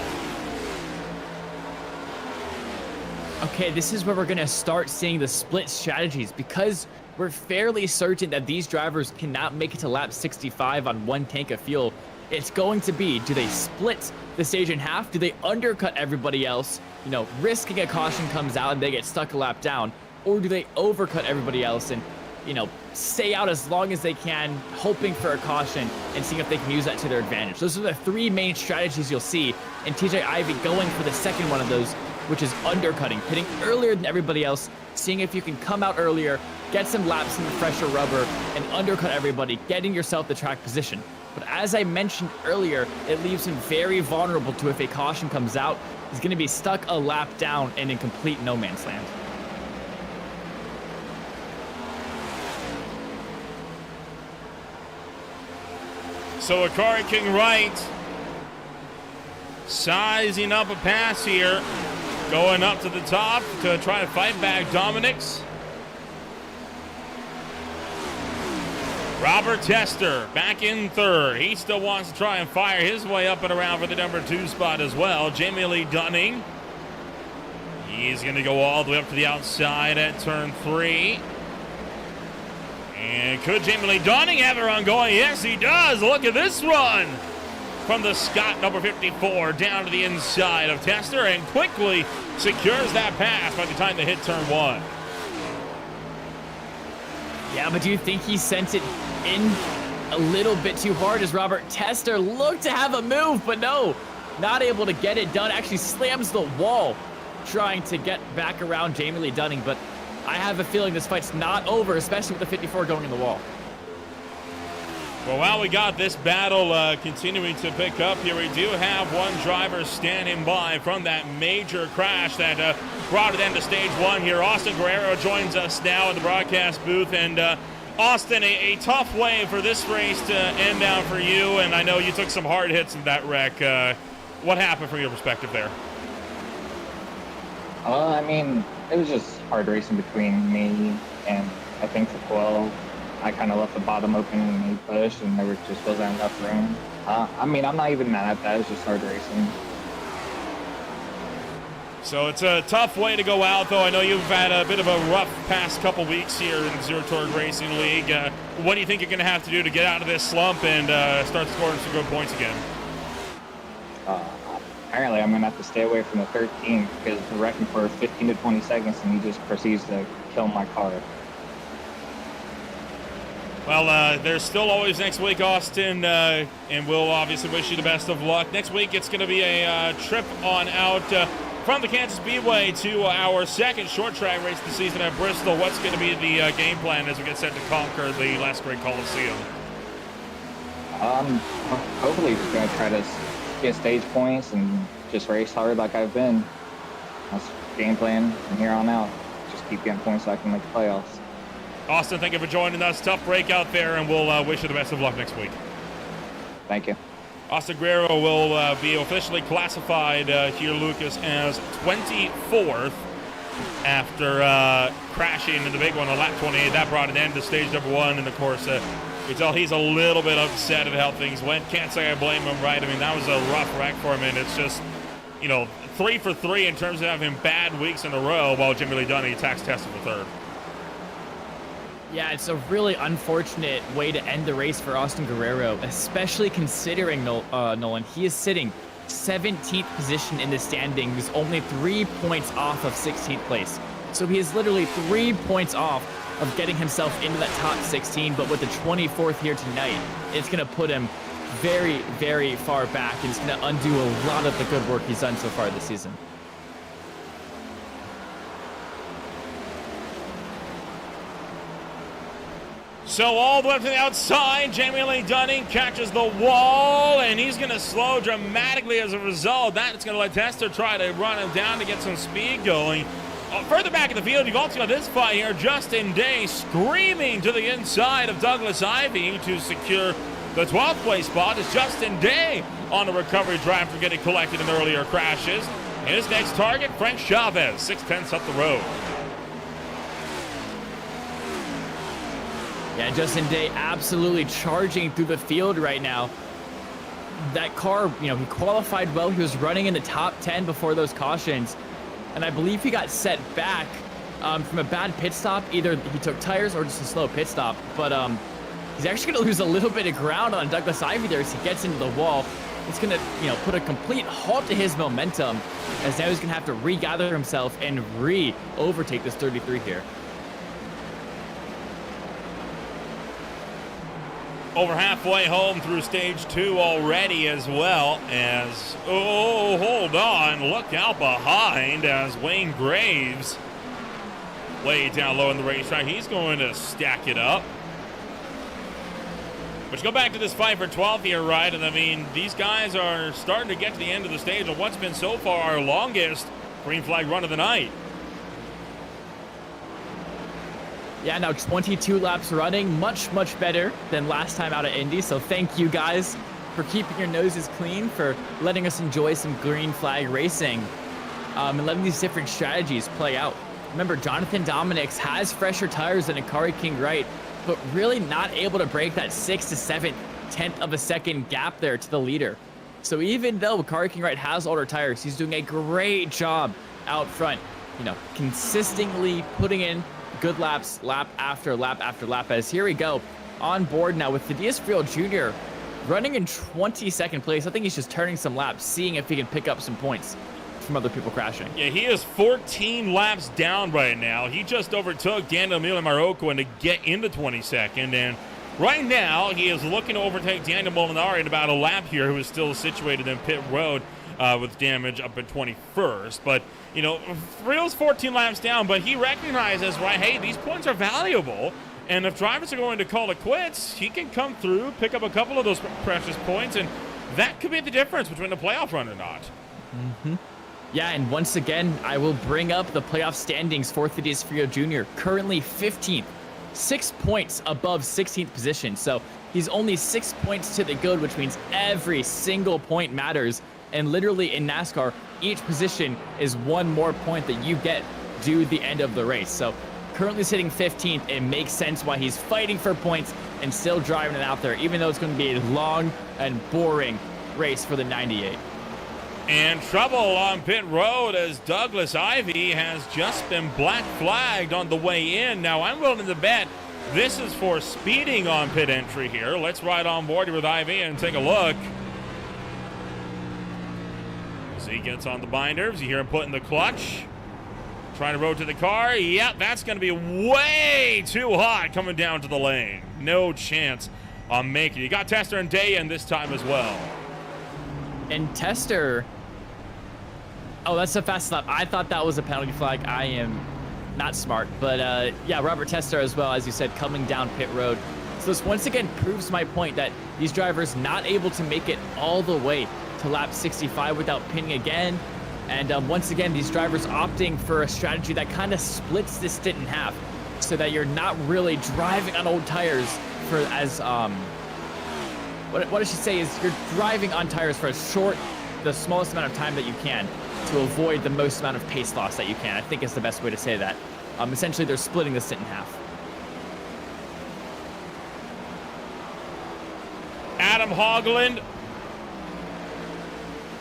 Okay, this is where we're going to start seeing the split strategies because we're fairly certain that these drivers cannot make it to lap 65 on one tank of fuel. It's going to be, do they split the stage in half? Do they undercut everybody else, risking a caution comes out and they get stuck a lap down? or do they overcut everybody else and, you know, stay out as long as they can, hoping for a caution and seeing if they can use that to their advantage. Those are the three main strategies you'll see, and TJ Ivy going for the second one of those, which is undercutting, hitting earlier than everybody else, seeing if you can come out earlier, get some laps in the fresher rubber, and undercut everybody, getting yourself the track position. But as I mentioned earlier, it leaves him very vulnerable to, if a caution comes out, he's going to be stuck a lap down and in complete no man's land. So a car king right, sizing up a pass here, going up to the top to try to fight back Dominic's. Robert Tester back in third. He still wants to try and fire his way up and around for the number 2 spot as well. Jamie Lee Dunning. He's going to go all the way up to the outside at turn 3. And could Jamie Lee Dunning have a run going? Yes, he does. Look at this run from the Scott number 54 down to the inside of Tester and quickly secures that pass by the time they hit turn 1. Yeah, but do you think he sent it in a little bit too hard as Robert Tester looked to have a move, but no, not able to get it done. Actually slams the wall trying to get back around Jamie Lee Dunning, but I have a feeling this fight's not over, especially with the 54 going in the wall. Well, while we got this battle continuing to pick up here, we do have one driver standing by from that major crash that brought it into stage 1 here. Austin Guerrero joins us now in the broadcast booth. And Austin, a tough way for this race to end down for you, and I know you took some hard hits in that wreck. What happened from your perspective there? I mean, it was just hard racing between me and I think the 12. I kind of left the bottom open and he pushed, and there just wasn't enough room. I mean, I'm not even mad at that. It's just hard racing. So it's a tough way to go out, though. I know you've had a bit of a rough past couple weeks here in the Zero Turn Racing League. What do you think you're going to have to do to get out of this slump and start scoring some good points again? Apparently, I'm going to have to stay away from the 13 because we're wrecking for 15 to 20 seconds, and he just proceeds to kill my car. Well, there's still always next week, Austin, and we'll obviously wish you the best of luck. Next week, it's going to be a trip on out from the Kansas Speedway to our second short track race of the season at Bristol. What's going to be the game plan as we get set to conquer the last great Coliseum? Hopefully just going to try to get stage points and just race hard like I've been. That's the game plan from here on out. Just keep getting points so I can make the playoffs. Austin, thank you for joining us. Tough break out there, and we'll wish you the best of luck next week. Thank you. Austin Guerrero will be officially classified here, Lucas, as 24th after crashing in the big one on lap 28. That brought an end to stage number 1, and of course, you can tell he's a little bit upset at how things went. Can't say I blame him, right? I mean, that was a rough wreck for him, and it's just, 3 for 3 in terms of having bad weeks in a row while Jimmy Lee Dunning attacks Tester for third. Yeah, it's a really unfortunate way to end the race for Austin Guerrero, especially considering, Nolan, he is sitting 17th position in the standings, only 3 points off of 16th place. So he is literally 3 points off of getting himself into that top 16, but with the 24th here tonight, it's going to put him very, very far back, and it's going to undo a lot of the good work he's done so far this season. So all the way up to the outside, Jamie Lee Dunning catches the wall, and he's going to slow dramatically as a result. That's going to let Tester try to run him down to get some speed going. Further back in the field, you've also got this fight here. Justin Day screaming to the inside of Douglas Ivy to secure the 12th place spot. Is Justin Day on the recovery drive for getting collected in earlier crashes. His next target, Frank Chavez, 6/10 up the road. Yeah, Justin Day absolutely charging through the field right now. That car, he qualified well. He was running in the top 10 before those cautions. And I believe he got set back from a bad pit stop. Either he took tires or just a slow pit stop. But he's actually going to lose a little bit of ground on Douglas Ivy there as he gets into the wall. It's going to, put a complete halt to his momentum, as now he's going to have to regather himself and overtake this 33 here. Over halfway home through stage 2 already as well as, oh, hold on, look out behind as Wayne Graves way down low in the racetrack. He's going to stack it up. But you go back to this fight for 12th here, right? And I mean, these guys are starting to get to the end of the stage of what's been so far our longest green flag run of the night. Yeah, now 22 laps running, much better than last time out of Indy. So thank you guys for keeping your noses clean, for letting us enjoy some green flag racing, and letting these different strategies play out. Remember, Jonathan Dominics has fresher tires than Akari King Wright, but really not able to break that 6th to 7th tenth of a second gap there to the leader. So even though Akari King Wright has older tires, he's doing a great job out front, consistently putting in good laps, lap after lap after lap. As here we go on board now with Thaddeus Friel Jr. running in 22nd place. I think he's just turning some laps, seeing if he can pick up some points from other people crashing. Yeah, he is 14 laps down right now. He just overtook Daniel Marocco to get into 22nd, and right now he is looking to overtake Daniel Molinari in about a lap here, who is still situated in pit road with damage up at 21st. But Friel's 14 laps down, but he recognizes, right, hey, these points are valuable, and if drivers are going to call it quits, he can come through, pick up a couple of those precious points, and that could be the difference between a playoff run or not. Yeah, and once again, I will bring up the playoff standings for Thaddeus Friel Jr. Currently 15th, 6 points above 16th position. So he's only 6 points to the good, which means every single point matters. And literally in NASCAR, each position is one more point that you get due the end of the race. So currently sitting 15th, it makes sense why he's fighting for points and still driving it out there, even though it's going to be a long and boring race for the 98. And trouble on pit road as Douglas Ivey has just been black flagged on the way in. Now, I'm willing to bet this is for speeding on pit entry here. Let's ride on board with Ivey and take a look. As he gets on the binders, you hear him putting the clutch. Trying to rotate the car. Yep, that's going to be way too hot coming down to the lane. No chance on making it. You got Tester and Day in this time as well. And Tester... Oh, that's a fast lap. I thought that was a penalty flag. I am not smart. But, yeah, Robert Tester as well, as you said, coming down pit road. So this once again proves my point that these drivers not able to make it all the way to lap 65 without pinning again. And once again, these drivers opting for a strategy that kind of splits this stint in half so that you're not really driving on old tires for as... What I should say is you're driving on tires for the smallest amount of time that you can to avoid the most amount of pace loss that you can. I think is the best way to say that. Essentially, they're splitting the stint in half. Adam Hogland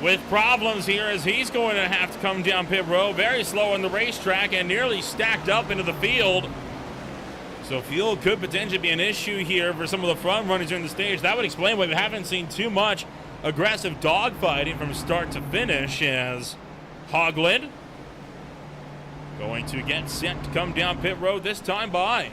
with problems here as he's going to have to come down pit road very slow on the racetrack and nearly stacked up into the field. So fuel could potentially be an issue here for some of the front runners during the stage. That would explain why we haven't seen too much aggressive dogfighting from start to finish, as Hogland going to get set to come down pit road this time by.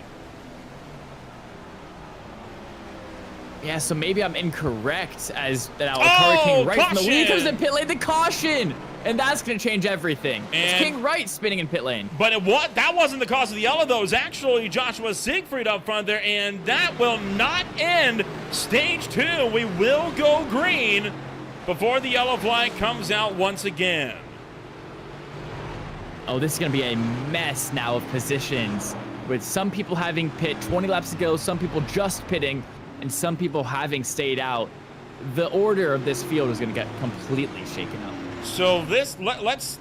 Yeah, so maybe I'm incorrect as now Akari King Wright from the lead comes in pit lane, the caution! And that's going to change everything. It's King Wright spinning in pit lane. But that wasn't the cause of the yellow, though. It was actually Joshua Siegfried up front there, and that will not end stage 2. We will go green before the yellow flag comes out once again. Oh, this is going to be a mess now of positions, with some people having pit 20 laps to go, some people just pitting, and some people having stayed out. The order of this field is going to get completely shaken up. So let's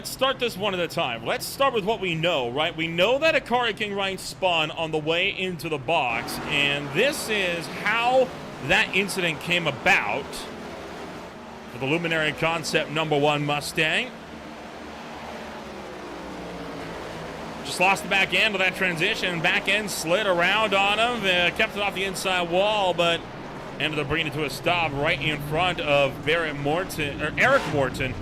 start this one at a time. Let's start with what we know, right? We know that Akari King Wright spun on the way into the box, and this is how that incident came about for the Luminary Concept #1 Mustang. Just lost the back end of that transition. Back end slid around on him, kept it off the inside wall, but ended up bringing it to a stop right in front of Eric Morton.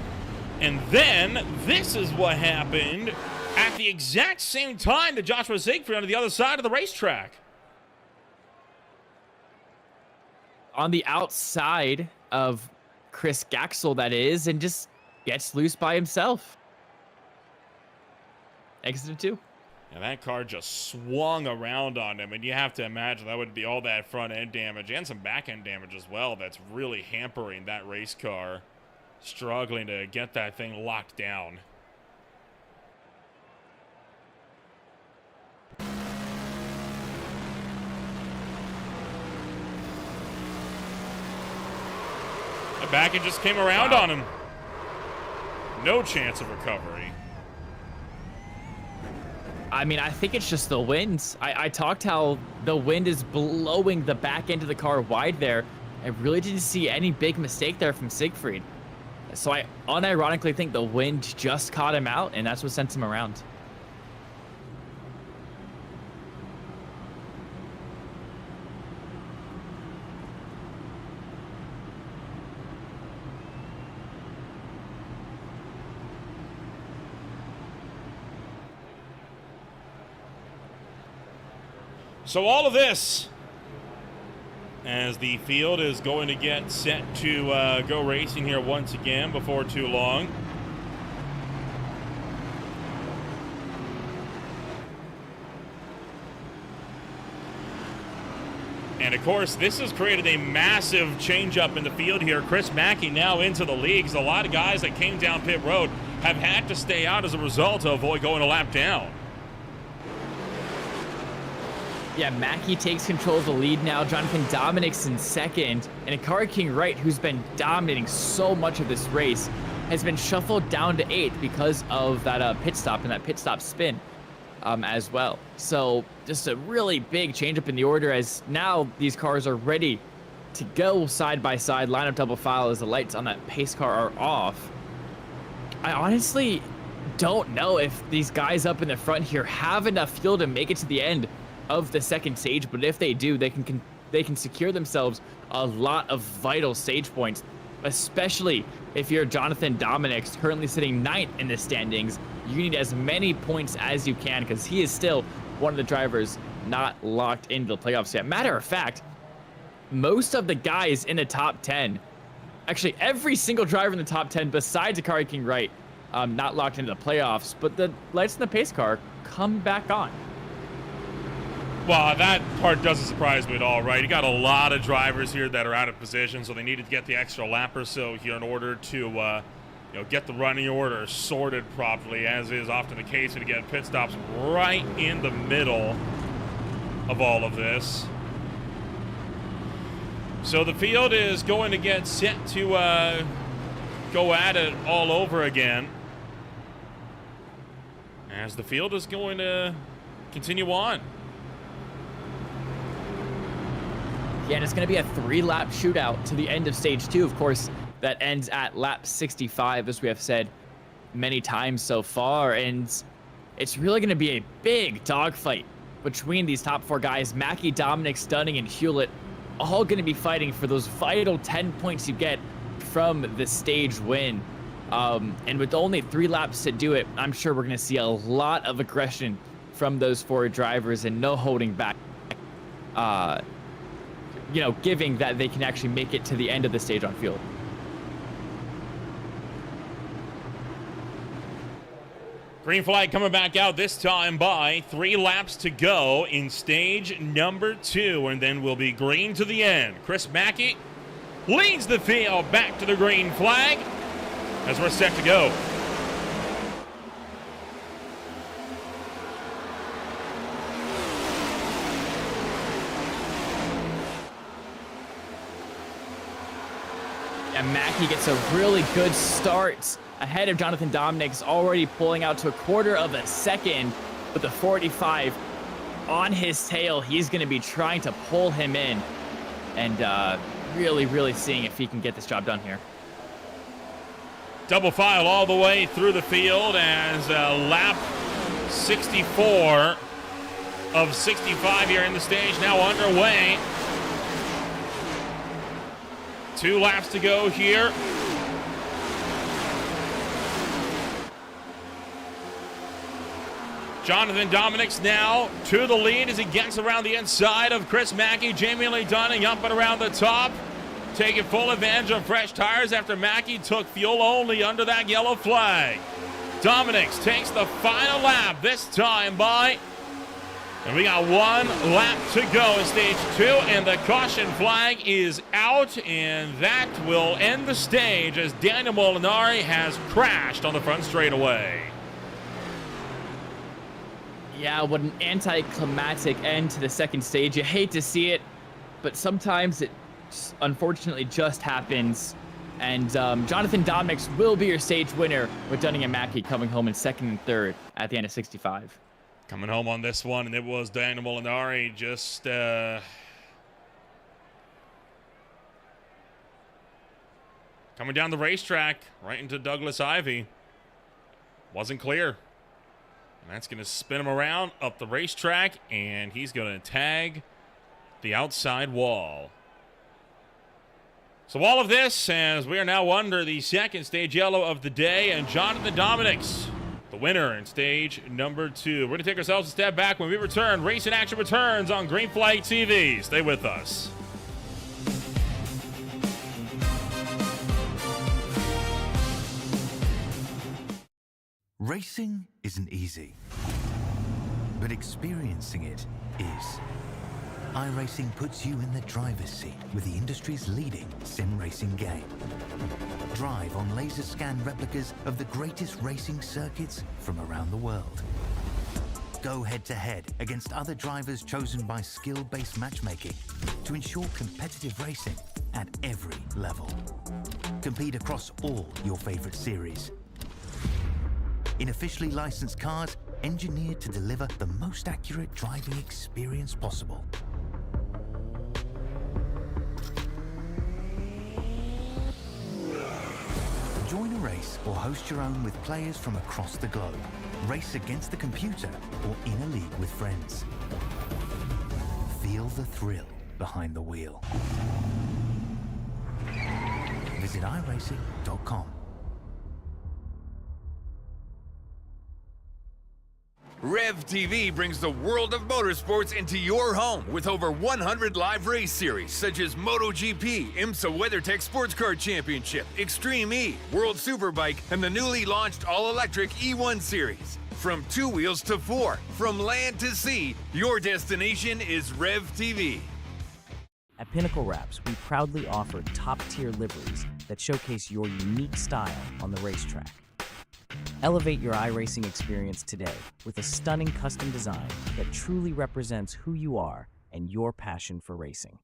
And then this is what happened at the exact same time that Joshua Siegfried on the other side of the racetrack. On the outside of Chris Gaxel, that is, and just gets loose by himself. Exited 2. And that car just swung around on him, and you have to imagine that would be all that front end damage and some back end damage as well that's really hampering that race car, struggling to get that thing locked down. The back end just came around on him. No chance of recovery. I mean, I think it's just the wind. I talked how the wind is blowing the back end of the car wide there. I really didn't see any big mistake there from Siegfried. So I unironically think the wind just caught him out, and that's what sent him around. So all of this, as the field is going to get set to go racing here once again before too long. And of course, this has created a massive change-up in the field here. Chris Mackey now into the leagues. A lot of guys that came down pit road have had to stay out as a result of going a lap down. Yeah, Mackey takes control of the lead now. Jonathan Dominic's in second. And Akari King Wright, who's been dominating so much of this race, has been shuffled down to 8th because of that pit stop and that pit stop spin as well. So just a really big changeup in the order, as now these cars are ready to go side by side, line up double file as the lights on that pace car are off. I honestly don't know if these guys up in the front here have enough fuel to make it to the end of the second stage, but if they do, they can secure themselves a lot of vital stage points, especially if you're Jonathan Dominic, currently sitting 9th in the standings. You need as many points as you can, because he is still one of the drivers not locked into the playoffs yet. Matter of fact, most of the guys in the top 10, actually every single driver in the top 10 besides Akari King Wright, not locked into the playoffs, but the lights in the pace car come back on. Well, that part doesn't surprise me at all, right? You got a lot of drivers here that are out of position, so they needed to get the extra lap or so here in order to, get the running order sorted properly, as is often the case when you get pit stops right in the middle of all of this. So the field is going to get set to go at it all over again, as the field is going to continue on. Yeah, and it's going to be a 3-lap shootout to the end of stage 2. Of course, that ends at lap 65, as we have said many times so far. And it's really going to be a big dogfight between these top 4 guys. Mackey, Dominic, Stunning, and Hewlett all going to be fighting for those vital 10 points you get from the stage win. And with only 3 laps to do it, I'm sure we're going to see a lot of aggression from those 4 drivers and no holding back. Giving that they can actually make it to the end of the stage on field. Green flag coming back out, this time by 3 laps to go in stage number 2, and then we'll be green to the end. Chris Mackey leads the field back to the green flag as we're set to go. And Mackey gets a really good start ahead of Jonathan Dominic's, already pulling out to 1/4 of a second with the 45 on his tail. He's going to be trying to pull him in and really seeing if he can get this job done here. Double file all the way through the field as lap 64 of 65 here in the stage now underway. 2 laps to go here. Jonathan Dominics now to the lead as he gets around the inside of Chris Mackey. Jamie Lee Dunning up and around the top, taking full advantage of fresh tires after Mackey took fuel only under that yellow flag. Dominics takes the final lap, this time by, and we got 1 lap to go in stage 2, and the caution flag is out, and that will end the stage as Daniel Molinari has crashed on the front straightaway. Yeah, what an anticlimactic end to the second stage. You hate to see it, but sometimes it unfortunately just happens. And Jonathan Dominics will be your stage winner, with Dunning and Mackey coming home in 2nd and 3rd at the end of 65. Coming home on this one, and it was Daniel Molinari just coming down the racetrack right into Douglas Ivy. Wasn't clear. And that's going to spin him around up the racetrack, and he's going to tag the outside wall. So all of this, as we are now under the second stage yellow of the day, and Jonathan Dominics, the winner in stage number 2. We're going to take ourselves a step back. When we return, Racing Action returns on Green Flag TV. Stay with us. Racing isn't easy, but experiencing it is. iRacing puts you in the driver's seat with the industry's leading sim racing game. Drive on laser scan replicas of the greatest racing circuits from around the world. Go head-to-head against other drivers chosen by skill-based matchmaking to ensure competitive racing at every level. Compete across all your favorite series. In officially licensed cars, engineered to deliver the most accurate driving experience possible. Join a race or host your own with players from across the globe. Race against the computer or in a league with friends. Feel the thrill behind the wheel. Visit iRacing.com. Rev TV brings the world of motorsports into your home with over 100 live race series such as MotoGP, IMSA WeatherTech Sports Car Championship, Extreme E, World Superbike, and the newly launched all-electric E1 series. From 2 wheels to 4, from land to sea, your destination is Rev TV. At Pinnacle Wraps, we proudly offer top-tier liveries that showcase your unique style on the racetrack. Elevate your iRacing experience today with a stunning custom design that truly represents who you are and your passion for racing.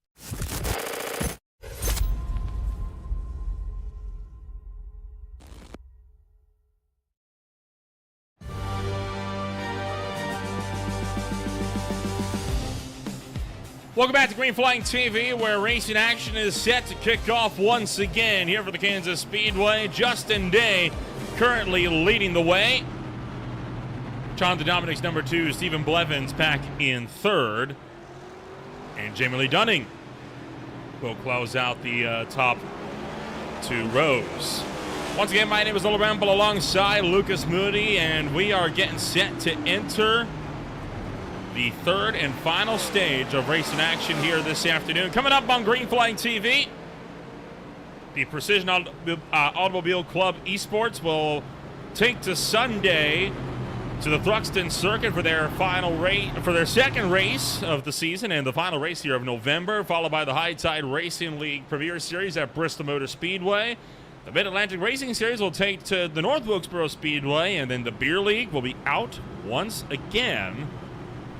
Welcome back to Green Flag TV, where racing action is set to kick off once again here for the Kansas Speedway. Justin Day currently leading the way. Jonathan Dominics number 2, Stephen Blevins back in 3rd. And Jamie Lee Dunning will close out the top 2 rows. Once again, my name is Little Ramble alongside Lucas Moody, and we are getting set to enter the 3rd and final stage of racing action here this afternoon. Coming up on Green Flag TV, the Precision Automobile Club Esports will take to Sunday to the Thruxton Circuit for their final race, for their second race of the season and the final race here of November, followed by the High Tide Racing League Premier Series at Bristol Motor Speedway. The Mid-Atlantic Racing Series will take to the North Wilkesboro Speedway, and then the Beer League will be out once again.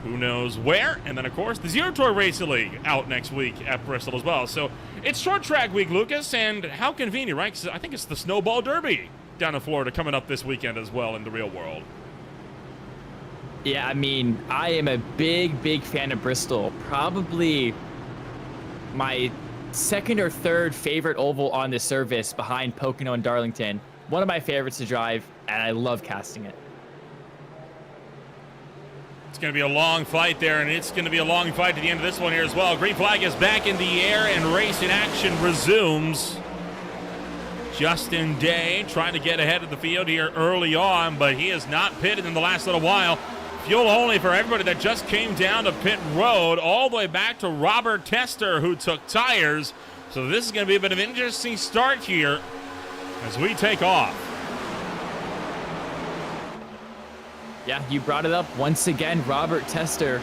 Who knows where? And then, of course, the Zero Tour Racing League out next week at Bristol as well. So it's short track week, Lucas, and how convenient, right? 'Cause I think it's the Snowball Derby down in Florida coming up this weekend as well in the real world. Yeah, I mean, I am a big fan of Bristol. Probably my second or third favorite oval on the service behind Pocono and Darlington. One of my favorites to drive, and I love casting it. going to be a long fight there, and it's going to be a long fight to the end of this one here as well. Green flag is back in the air, and race in action resumes. Justin Day trying to get ahead of the field here early on, but he has not pitted in the last little while. Fuel only for everybody that just came down to pit road, all the way back to Robert Tester, who took tires. So this is going to be a bit of an interesting start here as we take off. Yeah, you brought it up once again. Robert Tester,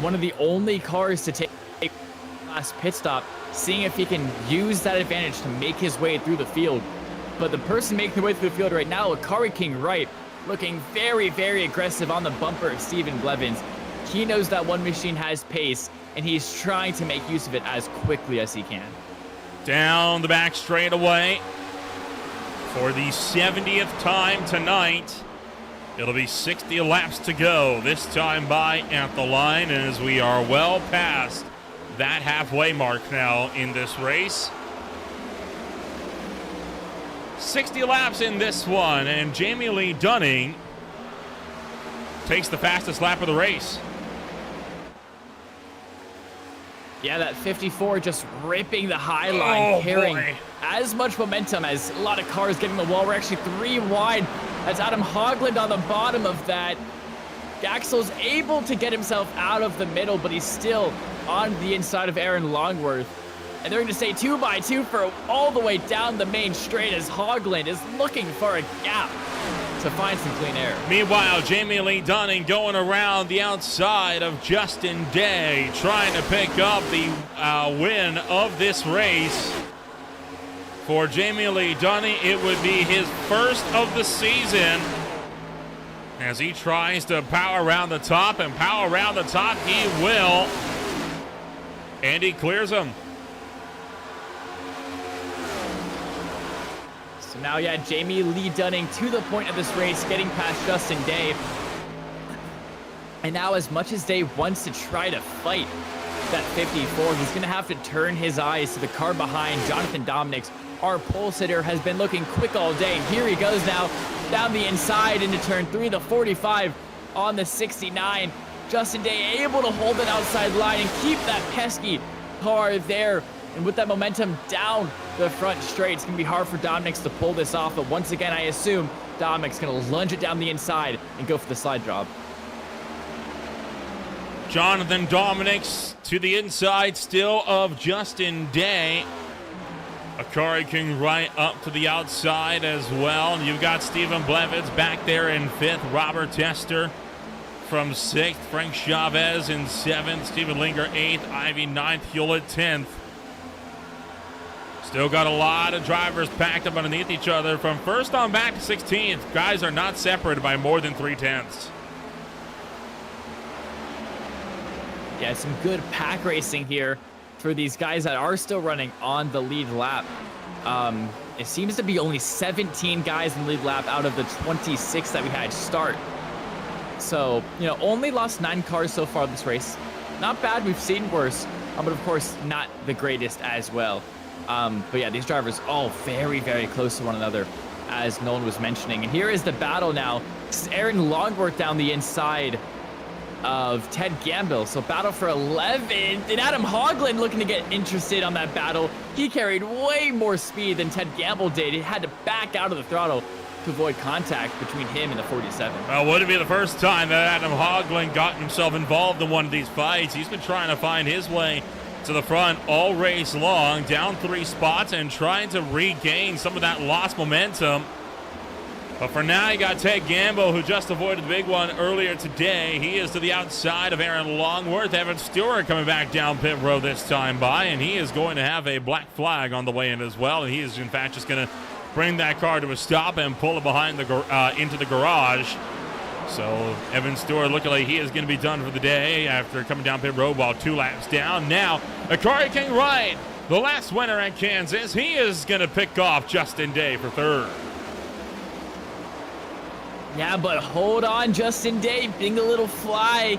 one of the only cars to take last pit stop, seeing if he can use that advantage to make his way through the field. But the person making their way through the field right now, Akari King Wright, looking very, very aggressive on the bumper of Stephen Blevins. He knows that one machine has pace, and he's trying to make use of it as quickly as he can. Down the back straightaway for the 70th time tonight. It'll be 60 laps to go, this time by at the line, as we are well past that halfway mark now in this race. 60 laps in this one, and Jamie Lee Dunning takes the fastest lap of the race. Yeah, that 54 just ripping the high line, carrying as much momentum as a lot of cars getting the wall. We're actually 3 wide. That's Adam Hogland on the bottom of that. Axel's able to get himself out of the middle, but he's still on the inside of Aaron Longworth. And they're going to stay 2 by 2 for all the way down the main straight as Hogland is looking for a gap to find some clean air. Meanwhile, Jamie Lee Dunning going around the outside of Justin Day, trying to pick up the win of this race. For Jamie Lee Dunning, it would be his first of the season as he tries to power around the top, and power around the top he will. And he clears him. So now, yeah, Jamie Lee Dunning to the point of this race, getting past Justin Day. And now, as much as Day wants to try to fight that 54, he's going to have to turn his eyes to the car behind. Jonathan Dominics, our pole sitter, has been looking quick all day. And here he goes now down the inside into turn 3, the 45 on the 69. Justin Day able to hold an outside line and keep that pesky car there. And with that momentum down the front straight, it's going to be hard for Dominics to pull this off. But once again, I assume Dominics going to lunge it down the inside and go for the slide job. Jonathan Dominics to the inside still of Justin Day. Akari King right up to the outside as well. And you've got Stephen Blevins back there in 5th. Robert Tester from 6th. Frank Chavez in 7th. Stephen Linger 8th. Ivy 9th. Hewlett 10th. Still got a lot of drivers packed up underneath each other from 1st on back to 16th. Guys are not separated by more than 3/10. Yeah, some good pack racing here for these guys that are still running on the lead lap. It seems to be only 17 guys in the lead lap out of the 26 that we had start. So, you know, only lost 9 cars so far this race. Not bad, we've seen worse, but of course not the greatest as well. But yeah, these drivers all very, very close to one another, as Nolan was mentioning. And here is the battle now. This is Aaron Longworth down the inside of Ted Gamble. So battle for 11th, and Adam Hogland looking to get interested on that battle. He carried way more speed than Ted Gamble did. He had to back out of the throttle to avoid contact between him and the 47. Well, would it be the first time that Adam Hogland got himself involved in one of these fights? He's been trying to find his way to the front all race long, down 3 spots and trying to regain some of that lost momentum. But for now, you got Ted Gamble, who just avoided the big one earlier today. He is to the outside of Aaron Longworth. Evan Stewart coming back down pit road this time by, and he is going to have a black flag on the way in as well. And he is, in fact, just going to bring that car to a stop and pull it behind the into the garage. So Evan Stewart looking like he is going to be done for the day after coming down pit road while 2 laps down. Now, Akari King Wright, the last winner at Kansas, he is going to pick off Justin Day for 3rd. Yeah, but hold on, Justin Day, being a little fly.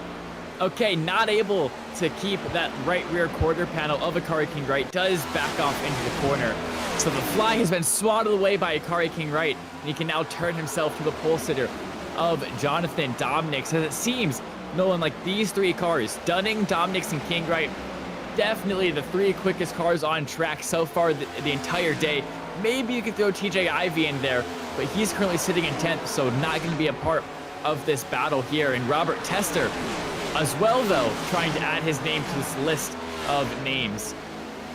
Okay, not able to keep that right rear quarter panel of Akari King Wright, does back off into the corner. So the fly has been swatted away by Akari King Wright, and he can now turn himself to the pole sitter. of Jonathan Dominics. As it seems, Nolan, like these 3 cars, Dunning, Dominics, and Kingwright, definitely the 3 quickest cars on track so far the entire day. Maybe you could throw TJ Ivy in there, but he's currently sitting in 10th, so not going to be a part of this battle here. And Robert Tester as well, though, trying to add his name to this list of names,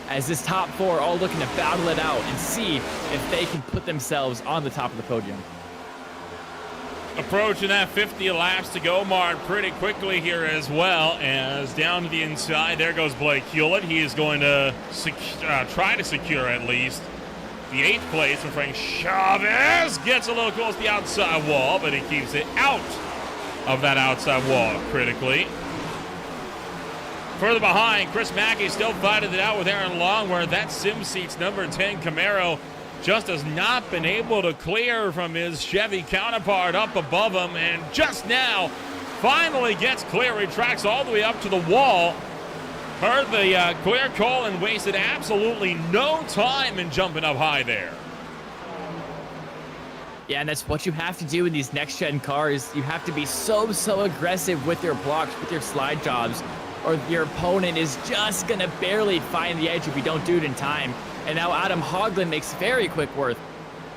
as this top 4 all looking to battle it out and see if they can put themselves on the top of the podium. Approaching that 50 laps to go mark pretty quickly here as well, as down to the inside, there goes Blake Hewlett. He is going to try to secure at least the 8th place, and Frank Chavez gets a little close to the outside wall, but he keeps it out of that outside wall critically. Further behind, Chris Mackey still fighting it out with Aaron Longworth. That Sim Seats number 10 Camaro just has not been able to clear from his Chevy counterpart up above him, and just now finally gets clear. He tracks all the way up to the wall. Heard the clear call and wasted absolutely no time in jumping up high there. Yeah, and that's what you have to do in these next-gen cars. You have to be so aggressive with your blocks, with your slide jobs, or your opponent is just going to barely find the edge if you don't do it in time. And now Adam Hoagland makes very quick work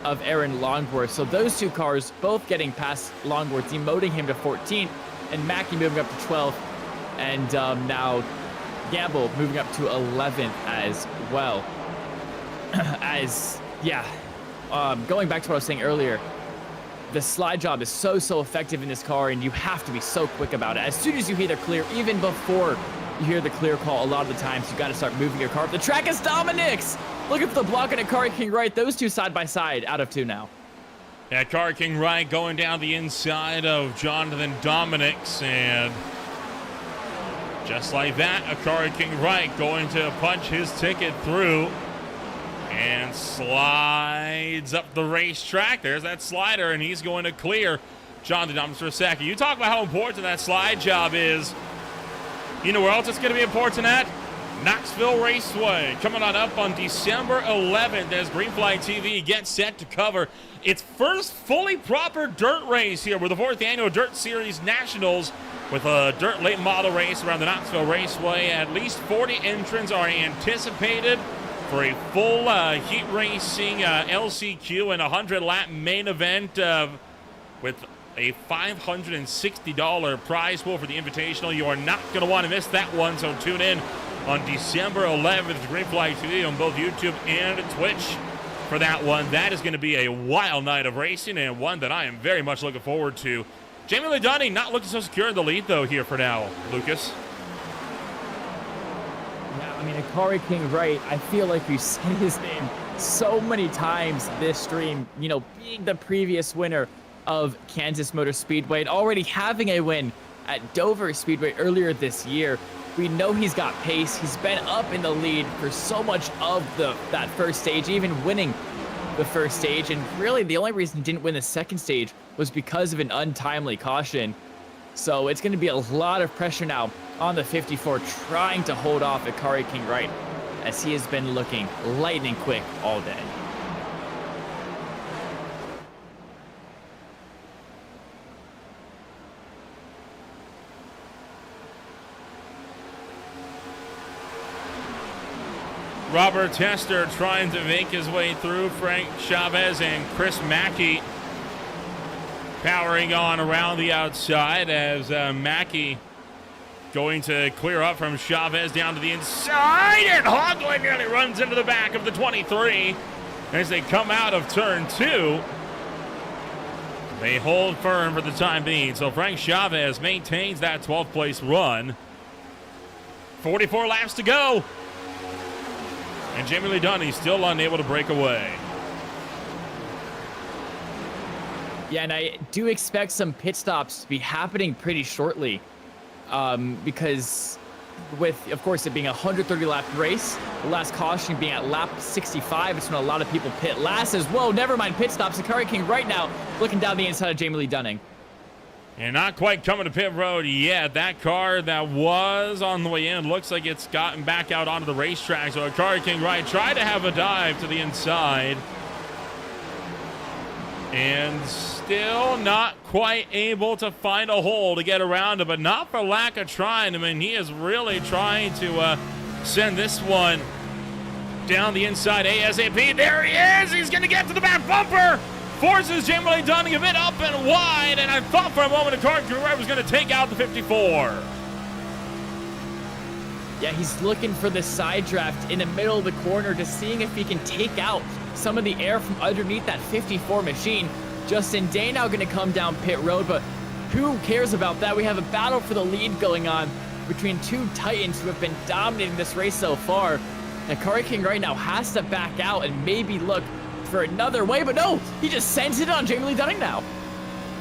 of Aaron Longworth. So those 2 cars both getting past Longworth, demoting him to 14th, and Mackey moving up to 12th, and now Gamble moving up to 11th as well. Going back to what I was saying earlier, the slide job is so effective in this car, and you have to be so quick about it. As soon as you hear the clear, even before you hear the clear call, a lot of the times you got to start moving your car up the track. Is Dominics looking for the block and Akari King right? Those 2 side by side, out of 2 now. Yeah, Akari King right going down the inside of Jonathan Dominics, and just like that, Akari King right going to punch his ticket through and slides up the racetrack. There's that slider, and he's going to clear Jonathan Dominics for a second. You talk about how important that slide job is. You know where else it's going to be important at? Knoxville Raceway, coming on up on December 11th as Greenfly TV gets set to cover its first fully proper dirt race here with the 4th annual Dirt Series Nationals, with a dirt late model race around the Knoxville Raceway. At least 40 entrants are anticipated for a full heat racing LCQ and 100-lap main event with a $560 prize pool for the Invitational. You are not going to want to miss that one, so tune in on December 11th to Greenfly TV on both YouTube and Twitch for that one. That is going to be a wild night of racing, and one that I am very much looking forward to. Jamie Lee Dunning not looking so secure in the lead, though, here for now, Lucas. Yeah, I mean, Akari King right, I feel like we've said his name so many times this stream, you know, being the previous winner of Kansas Motor Speedway and already having a win at Dover Speedway earlier this year. We know he's got pace. He's been up in the lead for so much of that first stage, even winning the first stage. And really, the only reason he didn't win the second stage was because of an untimely caution. So it's going to be a lot of pressure now on the 54, trying to hold off Akari King right, as he has been looking lightning quick all day. Robert Tester trying to make his way through Frank Chavez, and Chris Mackey powering on around the outside as Mackey going to clear up from Chavez down to the inside, and Hoagland nearly runs into the back of the 23 as they come out of turn 2. They hold firm for the time being, so Frank Chavez maintains that 12th place run. 44 laps to go. And Jamie Lee Dunning still unable to break away. Yeah, and I do expect some pit stops to be happening pretty shortly. Because with, of course, it being a 130-lap race, the last caution being at lap 65, it's when a lot of people pit last as well. Never mind pit stops. Akari King right now looking down the inside of Jamie Lee Dunning. And not quite coming to pit road yet. That car that was on the way in looks like it's gotten back out onto the racetrack. So Akari King right tried to have a dive to the inside. And still not quite able to find a hole to get around it, but not for lack of trying. I mean, he is really trying to send this one down the inside ASAP. There he is. He's going to get to the back bumper. Forces Jamie Lee Dunning a bit up and wide, and I thought for a moment the car was going to take out the 54. Yeah, he's looking for the side draft in the middle of the corner, just seeing if he can take out some of the air from underneath that 54 machine. Justin Day now going to come down pit road, but who cares about that? We have a battle for the lead going on between two titans who have been dominating this race so far. And Curry King right now has to back out and maybe look for another way, but no, he just sends it on Jamie Lee Dunning now.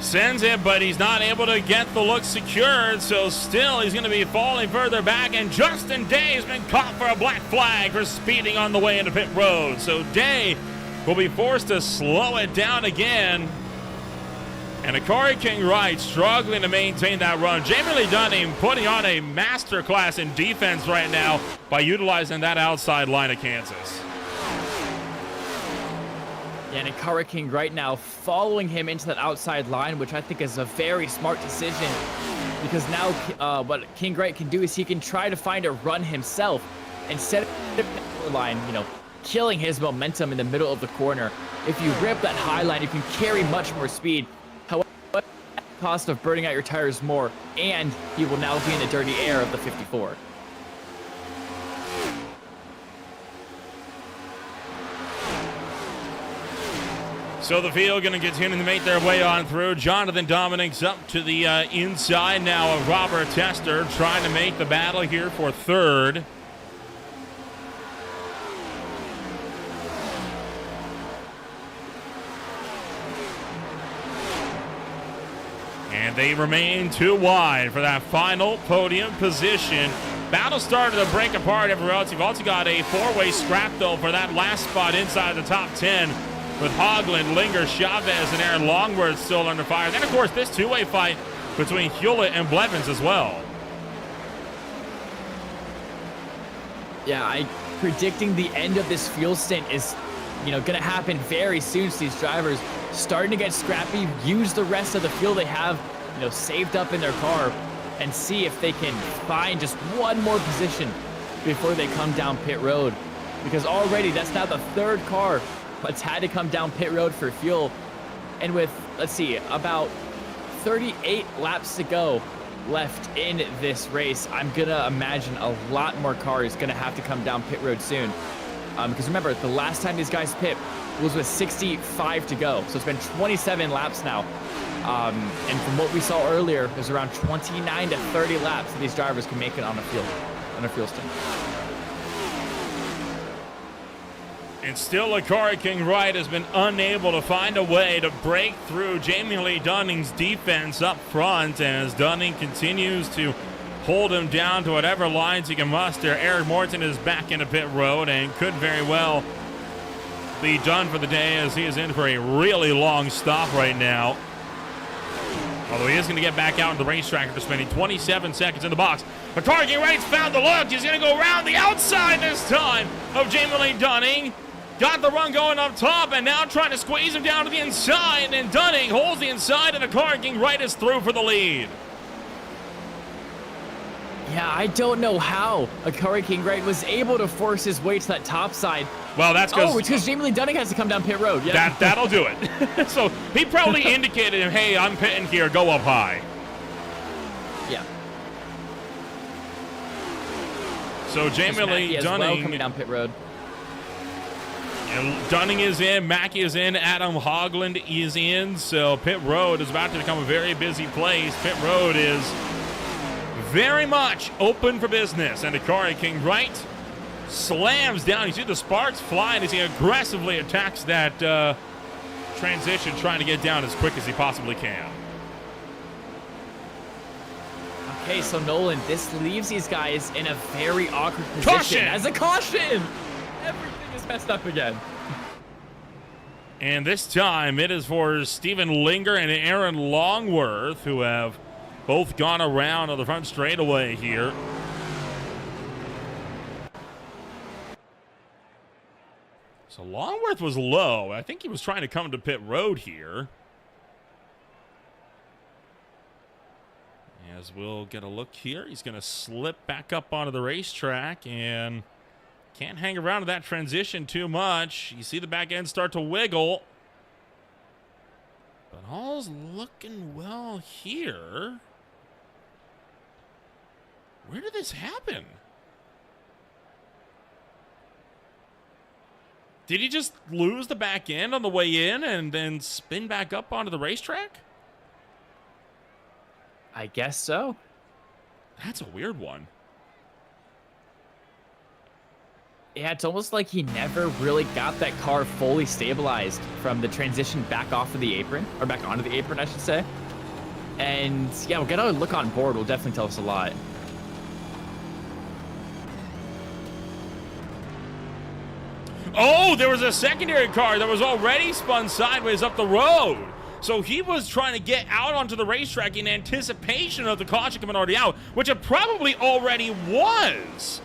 Sends it, but he's not able to get the look secured, so still he's going to be falling further back, and Justin Day has been caught for a black flag for speeding on the way into pit road. So Day will be forced to slow it down again. And Akari King Wright struggling to maintain that run. Jamie Lee Dunning putting on a masterclass in defense right now by utilizing that outside line of Kansas. Yeah, and Akari King right now following him into that outside line, which I think is a very smart decision, because now what King Wright can do is he can try to find a run himself instead of the line, killing his momentum in the middle of the corner. If you rip that high line, you can carry much more speed. However, at the cost of burning out your tires more, and he will now be in the dirty air of the 54. So the field going to continue to make their way on through. Jonathan Dominic's up to the inside now of Robert Tester, trying to make the battle here for third. And they remain too wide for that final podium position. Battle started to break apart everywhere else. You've also got a four-way scrap, though, for that last spot inside the top 10. With Hogland, Linger, Chavez, and Aaron Longworth still under fire. Then, of course, this two-way fight between Hewlett and Blevins as well. Yeah, predicting the end of this fuel stint is, going to happen very soon. So these drivers starting to get scrappy, use the rest of the fuel they have, saved up in their car, and see if they can find just one more position before they come down pit road. Because already that's now the third car that's had to come down pit road for fuel. And with, about 38 laps to go left in this race, I'm going to imagine a lot more cars going to have to come down pit road soon. Because remember, the last time these guys pit was with 65 to go. So it's been 27 laps now. And from what we saw earlier, there's around 29 to 30 laps that these drivers can make it on a fuel stint. And still, Akari King Wright has been unable to find a way to break through Jamie Lee Dunning's defense up front. And as Dunning continues to hold him down to whatever lines he can muster, Eric Morton is back into pit road and could very well be done for the day, as he is in for a really long stop right now. Although he is going to get back out into the racetrack after spending 27 seconds in the box. Akari King Wright's found the look. He's going to go around the outside this time of Jamie Lee Dunning. Got the run going up top, and now trying to squeeze him down to the inside, and Dunning holds the inside, and Akari King Wright is through for the lead. Yeah, I don't know how Akari King Wright was able to force his way to that top side. Well, that's because Jamie Lee Dunning has to come down pit road. Yeah. That'll do it. So he probably indicated him, hey, I'm pitting here, go up high. Yeah. So Jamie Lee Dunning coming down pit road. And Dunning is in, Mackey is in, Adam Hogland is in. So pit road is about to become a very busy place. Pit road is very much open for business. And Akari King Wright slams down. You see the sparks flying as he aggressively attacks that transition, trying to get down as quick as he possibly can. Okay, so Nolan, this leaves these guys in a very awkward position. Caution! As a caution! Everything is messed up again. And this time it is for Stephen Linger and Aaron Longworth, who have both gone around on the front straightaway here. So Longworth was low. I think he was trying to come to pit road here. As we'll get a look here, he's going to slip back up onto the racetrack and can't hang around to that transition too much. You see the back end start to wiggle. But all's looking well here. Where did this happen? Did he just lose the back end on the way in and then spin back up onto the racetrack? I guess so. That's a weird one. Yeah, it's almost like he never really got that car fully stabilized from the transition back off of the apron, or back onto the apron, I should say. And yeah, we'll get a look on board. Will definitely tell us a lot. Oh, there was a secondary car that was already spun sideways up the road. So he was trying to get out onto the racetrack in anticipation of the caution coming already out, which it probably already was.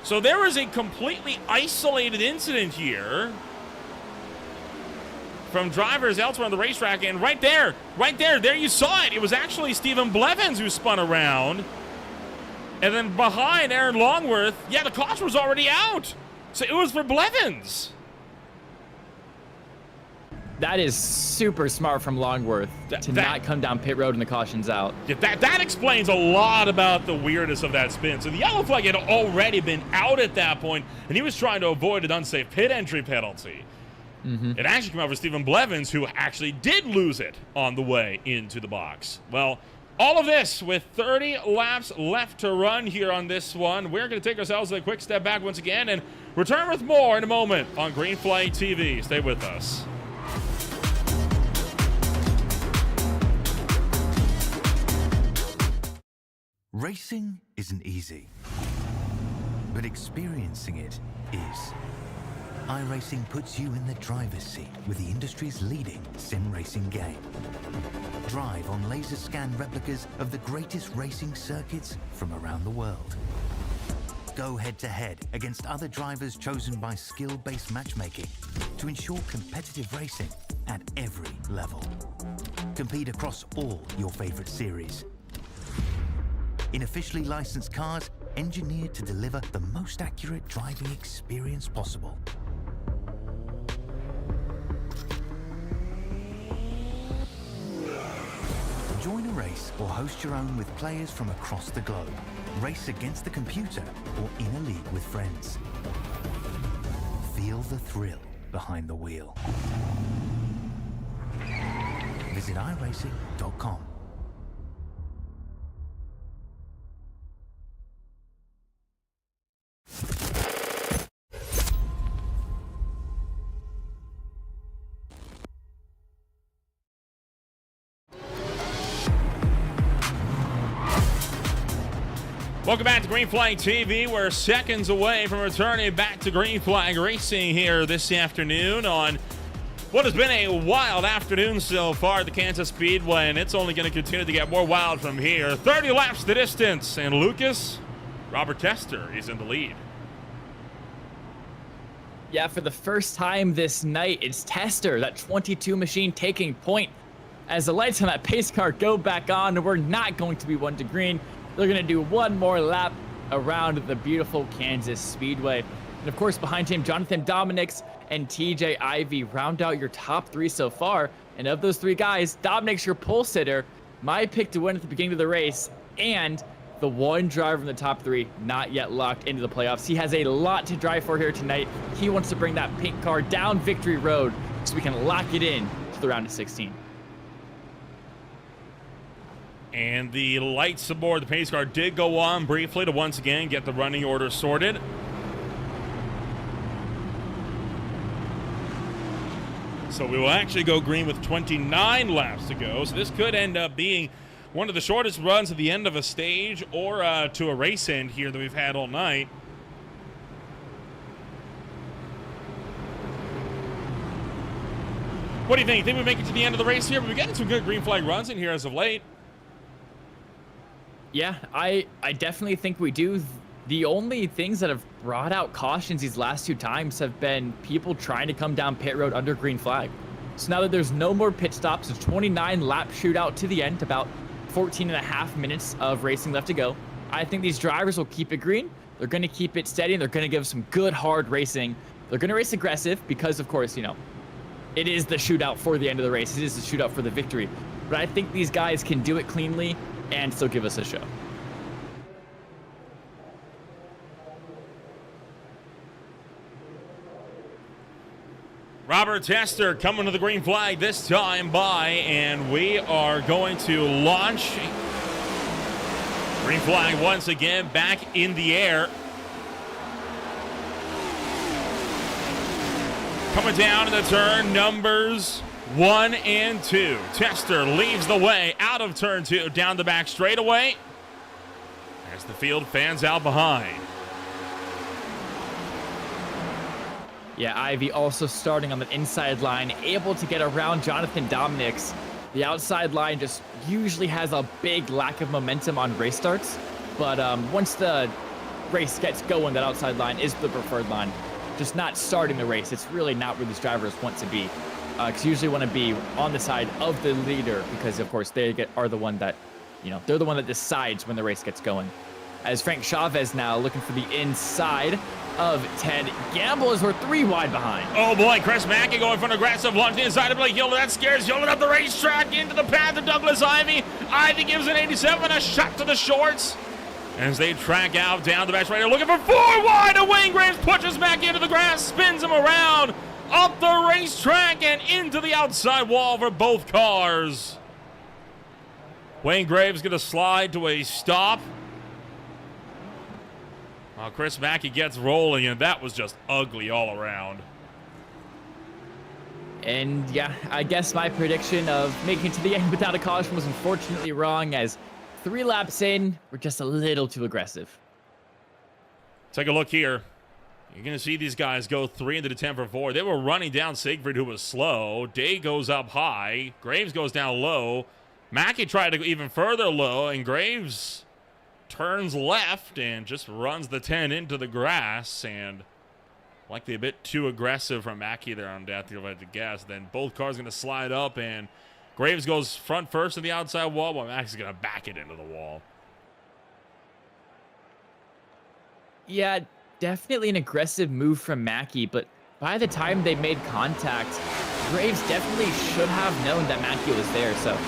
So there was a completely isolated incident here from drivers elsewhere on the racetrack. And right there you saw it. It was actually Stephen Blevins who spun around. And then behind Aaron Longworth, yeah, the caution was already out. So it was for Blevins. That is super smart from Longworth to not come down pit road and the caution's out. Yeah, that explains a lot about the weirdness of that spin. So the yellow flag had already been out at that point, and he was trying to avoid an unsafe pit entry penalty. It actually came out for Stephen Blevins, who actually did lose it on the way into the box. Well, all of this with 30 laps left to run here on this one. We're going to take ourselves a quick step back once again and return with more in a moment on Green Flag TV. Stay with us. Racing isn't easy, but experiencing it is. iRacing puts you in the driver's seat with the industry's leading sim racing game. Drive on laser scan replicas of the greatest racing circuits from around the world. Go head-to-head against other drivers chosen by skill-based matchmaking to ensure competitive racing at every level. Compete across all your favorite series. In officially licensed cars, engineered to deliver the most accurate driving experience possible. Join a race or host your own with players from across the globe. Race against the computer or in a league with friends. Feel the thrill behind the wheel. Visit iRacing.com. Welcome back to Green Flag TV. We're seconds away from returning back to Green Flag Racing here this afternoon on what has been a wild afternoon so far at the Kansas Speedway, and it's only going to continue to get more wild from here. 30 laps the distance, and Lucas, Robert Tester is in the lead. Yeah, for the first time this night, it's Tester, that 22 machine, taking point. As the lights on that pace car go back on, we're not going to be one to green. They're going to do one more lap around the beautiful Kansas Speedway. And of course, behind him, Jonathan Dominics and TJ Ivy round out your top three so far. And of those three guys, Dominic's your pole sitter, my pick to win at the beginning of the race, and the one driver in the top three not yet locked into the playoffs. He has a lot to drive for here tonight. He wants to bring that pink car down victory road so we can lock it in to the round of 16. And the lights aboard the pace car did go on briefly to once again get the running order sorted. So we will actually go green with 29 laps to go. So this could end up being one of the shortest runs at the end of a stage or to a race end here that we've had all night. What do you think? Think we make it to the end of the race here? We've been getting some good green flag runs in here as of late. Yeah, I definitely think we do. The only things that have brought out cautions these last two times have been people trying to come down pit road under green flag. So now that there's no more pit stops, a 29 lap shootout to the end, about 14 and a half minutes of racing left to go. I think these drivers will keep it green. They're going to keep it steady, and they're going to give some good, hard racing. They're going to race aggressive because, of course, you know, it is the shootout for the end of the race. It is the shootout for the victory. But I think these guys can do it cleanly and still give us a show. Robert Tester coming to the green flag this time by, and we are going to launch. Green flag once again back in the air. Coming down in the turn, numbers 1 and 2. Tester leads the way out of turn 2, down the back straightaway, as the field fans out behind. Yeah, Ivy also starting on the inside line, able to get around Jonathan Dominics. The outside line just usually has a big lack of momentum on race starts, but once the race gets going, that outside line is the preferred line. Just not starting the race. It's really not where these drivers want to be, because you usually want to be on the side of the leader, because of course are the one that, you know, they're the one that decides when the race gets going. As Frank Chavez now looking for the inside of Ted Gamble, as we're 3 wide behind. Oh boy, Chris Mackey going for an aggressive launch inside of Blake Yola. That scares Yola up the racetrack into the path of Douglas Ivy. Ivy gives an 87, a shot to the shorts as they track out down the back right here, looking for 4 wide. And Wayne Graves pushes Mackey into the grass, spins him around up the racetrack and into the outside wall for both cars. Wayne Graves going to slide to a stop. Well, Chris Mackey gets rolling, and that was just ugly all around. And yeah, I guess my prediction of making it to the end without a caution was unfortunately wrong, as 3 laps in, we're just a little too aggressive. Take a look here. You're going to see these guys go 3 into the 10 for 4. They were running down Siegfried, who was slow. Day goes up high. Graves goes down low. Mackey tried to go even further low, and Graves turns left and just runs the 10 into the grass, and likely a bit too aggressive from Mackey there on that, you'll have to guess. Then both cars going to slide up, and Graves goes front first on the outside wall, while Mackey's going to back it into the wall. Yeah, definitely an aggressive move from Mackey, but by the time they made contact, Graves definitely should have known that Mackey was there, so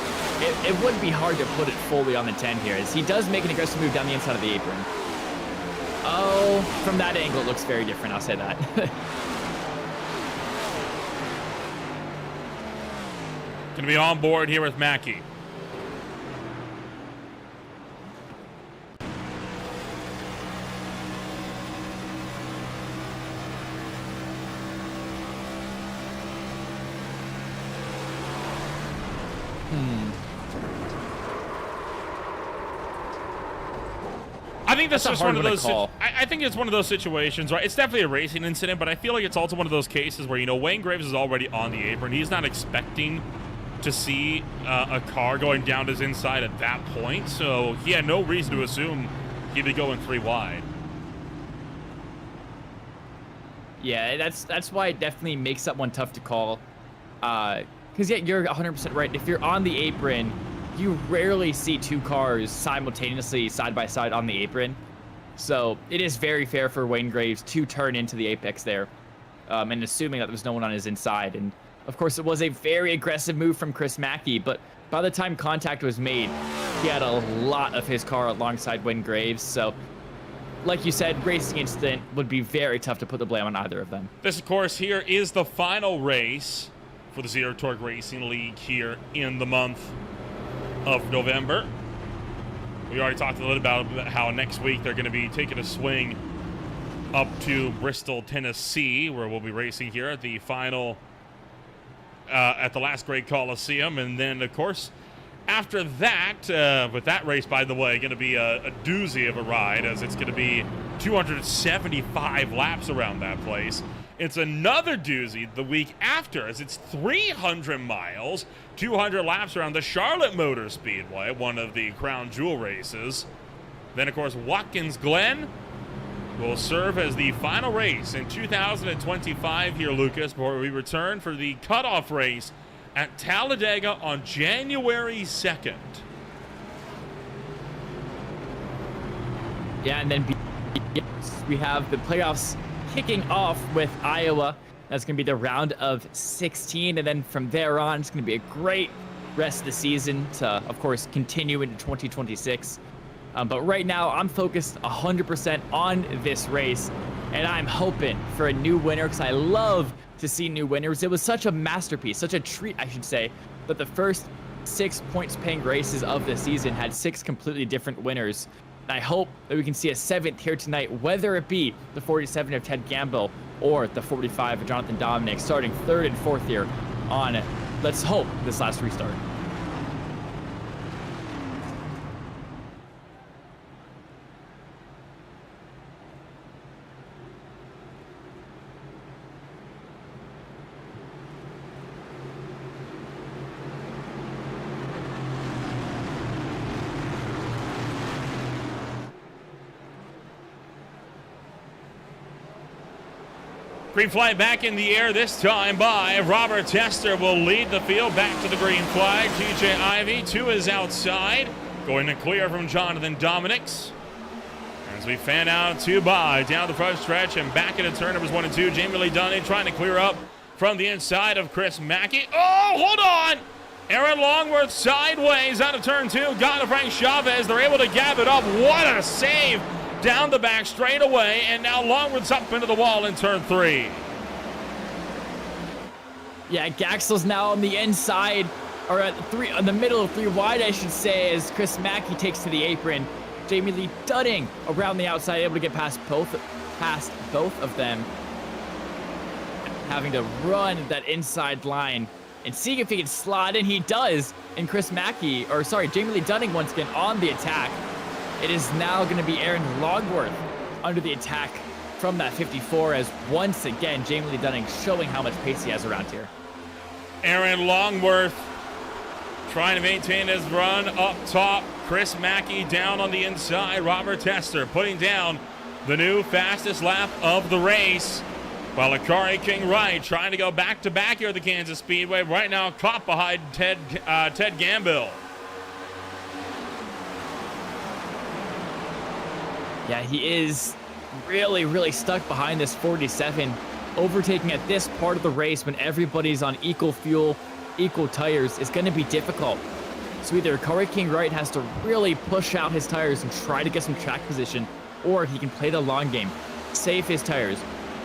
it would be hard to put it fully on the 10 here, as he does make an aggressive move down the inside of the apron. Oh, from that angle, it looks very different, I'll say that. Going to be on board here with Mackey. I think that's just one of those. I think it's one of those situations, right? It's definitely a racing incident, but I feel like it's also one of those cases where, you know, Wayne Graves is already on the apron. He's not expecting to see a car going down his inside at that point, so he had no reason to assume he'd be going 3 wide. Yeah, that's why it definitely makes that one tough to call. Because, yeah, you're 100% right. If you're on the apron, you rarely see 2 cars simultaneously side by side on the apron. So it is very fair for Wayne Graves to turn into the apex there, and assuming that there was no one on his inside. And of course, it was a very aggressive move from Chris Mackey, but by the time contact was made, he had a lot of his car alongside Wayne Graves. So like you said, racing incident would be very tough to put the blame on either of them. This, of course, here is the final race for the Zero Torque Racing League here in the month of November. We already talked a little about how next week they're going to be taking a swing up to Bristol, Tennessee, where we'll be racing here at the final at the last Great Coliseum. And then, of course, after that, with that race, by the way, going to be a doozy of a ride, as it's going to be 275 laps around that place. It's another doozy the week after, as it's 300 miles, 200 laps around the Charlotte Motor Speedway, one of the crown jewel races. Then, of course, Watkins Glen will serve as the final race in 2025 here, Lucas, before we return for the cutoff race at Talladega on January 2nd. Yeah, and then we have the playoffs kicking off with Iowa. That's going to be the round of 16, and then from there on, it's going to be a great rest of the season to, of course, continue into 2026. But right now, I'm focused 100% on this race, and I'm hoping for a new winner because I love to see new winners. It was such a masterpiece, such a treat, I should say, that the first 6 points-paying races of the season had 6 completely different winners. And I hope that we can see a 7th here tonight, whether it be the 47 of Ted Gamble or the 45 of Jonathan Dominic, starting 3rd and 4th here on, let's hope, this last restart. Green flag back in the air, this time by Robert Tester will lead the field back to the green flag. TJ Ivy to his outside, going to clear from Jonathan Dominics. As we fan out to by down the front stretch and back into turn numbers 1 and 2. Jamie Lee Dunning trying to clear up from the inside of Chris Mackey. Oh, hold on! Aaron Longworth sideways out of turn 2. Got to Frank Chavez. They're able to gab it up. What a save! Down the back straight away, and now Longworth's up into the wall in turn 3. Yeah, Gaxel's now on the inside, or at 3, on the middle of 3 wide, I should say, as Chris Mackey takes to the apron. Jamie Lee Dunning around the outside, able to get past both of them. Having to run that inside line and seeing if he can slot in. He does, and Jamie Lee Dunning once again on the attack. It is now going to be Aaron Longworth under the attack from that 54, as once again, Jamie Lee Dunning showing how much pace he has around here. Aaron Longworth trying to maintain his run up top. Chris Mackey down on the inside. Robert Tester putting down the new fastest lap of the race. While Akari King Wright trying to go back-to-back here at the Kansas Speedway. Right now caught behind Ted Gambill. Yeah, he is really stuck behind this 47. Overtaking at this part of the race when everybody's on equal fuel, equal tires is going to be difficult. So either Corey King Wright has to really push out his tires and try to get some track position, or he can play the long game, save his tires,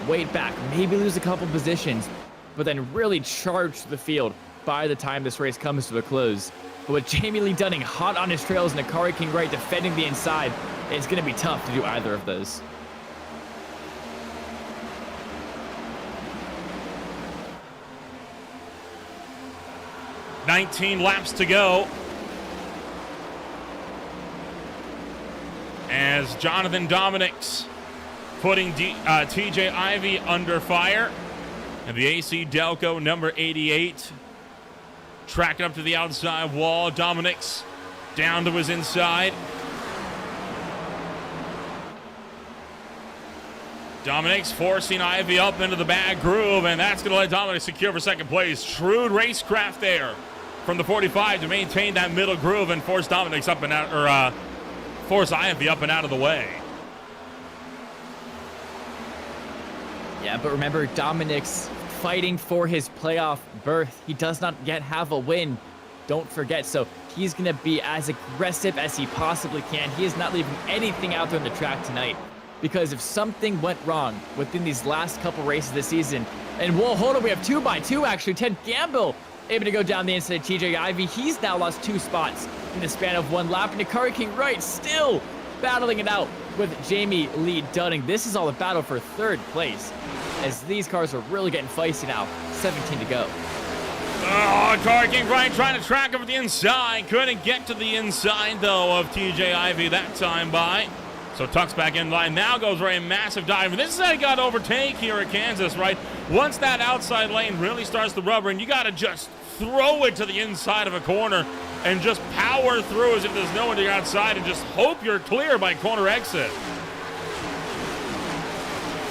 wait back, maybe lose a couple positions, but then really charge the field by the time this race comes to a close. But with Jamie Lee Dunning hot on his trails and Akari King Wright defending the inside, it's going to be tough to do either of those. $19 laps to go. As Jonathan Dominics putting TJ Ivy under fire. And the AC Delco number 88 tracking up to the outside wall. Dominics down to his inside. Dominics forcing Ivy up into the bad groove, and that's going to let Dominic secure for second place. Shrewd racecraft there from the 45 to maintain that middle groove and force Dominic's up and out, or force Ivy up and out of the way. Yeah, but remember, Dominic's fighting for his playoff berth. He does not yet have a win. Don't forget, so he's going to be as aggressive as he possibly can. He is not leaving anything out there on the track tonight. Because if something went wrong within these last couple races this season, and whoa, hold on, we have 2x2 actually. Ted Gamble able to go down the inside of TJ Ivy. He's now lost 2 spots in the span of 1 lap. And Akari King Wright still battling it out with Jamie Lee Dunning. This is all a battle for 3rd place, as these cars are really getting feisty now. 17 to go. Oh, Akari King Wright trying to track over the inside. Couldn't get to the inside, though, of TJ Ivy that time by. So tucks back in line, now goes for a massive dive. And this is how you got to overtake here at Kansas, right? Once that outside lane really starts to rubber, and you got to just throw it to the inside of a corner and just power through as if there's no one to your outside and just hope you're clear by corner exit.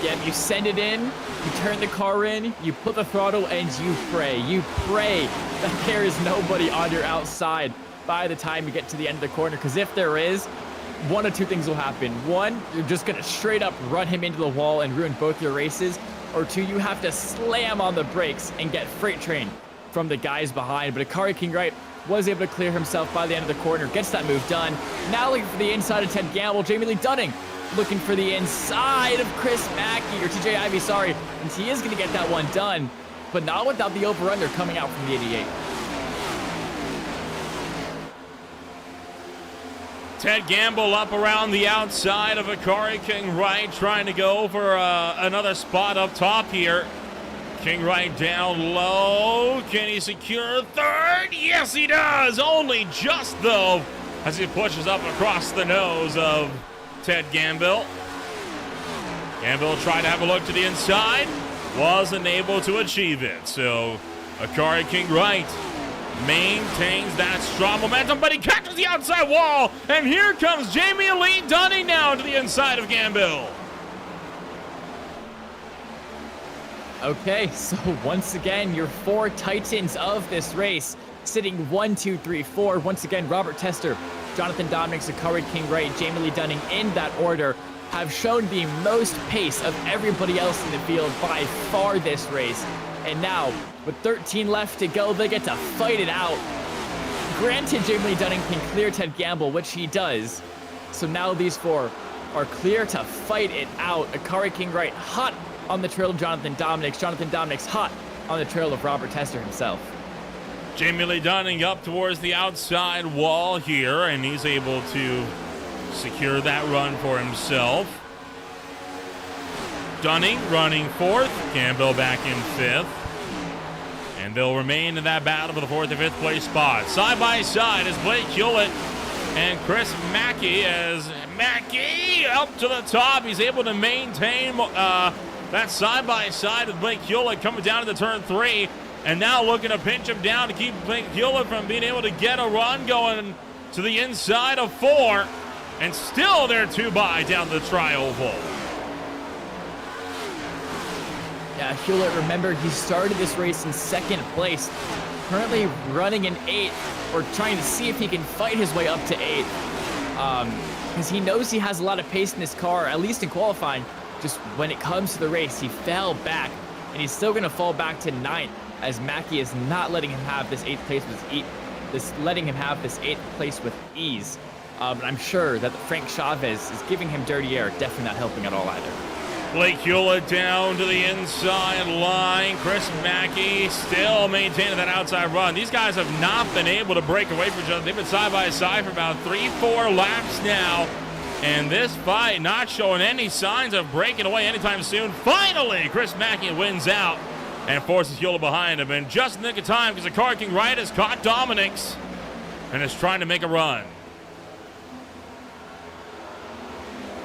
Yeah, you send it in, you turn the car in, you put the throttle, and you pray. You pray that there is nobody on your outside by the time you get to the end of the corner, because if there is, one of two things will happen. One, you're just going to straight up run him into the wall and ruin both your races. Or two, you have to slam on the brakes and get freight train from the guys behind. But Akari King Wright was able to clear himself by the end of the corner, gets that move done. Now looking for the inside of Ted Gamble. Jamie Lee Dunning looking for the inside of Chris Mackey, or TJ Ivey, sorry. And he is going to get that one done, but not without the over-under coming out from the 88. Ted Gamble up around the outside of Akari King Wright, trying to go for another spot up top here. King Wright down low. Can he secure third? Yes, he does. Only just, though, as he pushes up across the nose of Ted Gamble. Gamble tried to have a look to the inside. Wasn't able to achieve it. So Akari King Wright maintains that strong momentum, but he catches the outside wall. And here comes Jamie Lee Dunning now to the inside of Gamble. Okay, so once again, your four titans of this race sitting 1, 2, 3, 4. Once again, Robert Tester, Jonathan Dominics, Akari King Wright, Jamie Lee Dunning in that order have shown the most pace of everybody else in the field by far this race. And now, with 13 left to go, they get to fight it out. Granted, Jamie Lee Dunning can clear Ted Gamble, which he does. So now these four are clear to fight it out. Akari King Wright hot on the trail of Jonathan Dominics. Jonathan Dominics hot on the trail of Robert Tester himself. Jamie Lee Dunning up towards the outside wall here, and he's able to secure that run for himself. Dunning running fourth, Gamble back in fifth. And they'll remain in that battle for the fourth and fifth place spot. Side by side is Blake Hewlett and Chris Mackey, as Mackey up to the top. He's able to maintain that side by side with Blake Hewlett coming down to the turn 3. And now looking to pinch him down to keep Blake Hewlett from being able to get a run going to the inside of 4. And still they're 2 by down the tri-oval. Yeah, Hewlett, remember, he started this race in second place, currently running in 8th, or trying to see if he can fight his way up to 8th. Because he knows he has a lot of pace in his car, at least in qualifying. Just when it comes to the race, he fell back, and he's still going to fall back to 9th, as Mackey is not letting him have this 8th place with ease. But I'm sure that Frank Chavez is giving him dirty air, definitely not helping at all either. Blake Hewlett down to the inside line. Chris Mackey still maintaining that outside run. These guys have not been able to break away from each other. They've been side by side for about 3-4 laps now. And this fight not showing any signs of breaking away anytime soon. Finally, Chris Mackey wins out and forces Hewlett behind him. And just in the nick of time, because Akari King Wright has caught Dominics and is trying to make a run.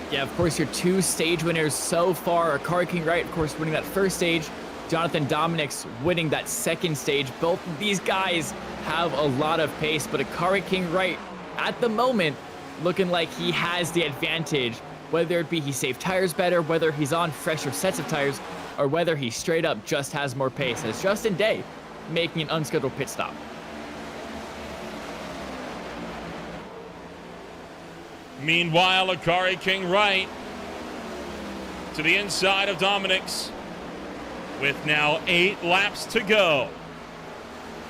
Yeah, of course, your 2 stage winners so far. Akari King Wright, of course, winning that first stage. Jonathan Dominics winning that second stage. Both of these guys have a lot of pace, but Akari King Wright, at the moment, looking like he has the advantage. Whether it be he saved tires better, whether he's on fresher sets of tires, or whether he straight up just has more pace, as Justin Day making an unscheduled pit stop. Meanwhile, Akari King Wright to the inside of Dominics with now 8 laps to go.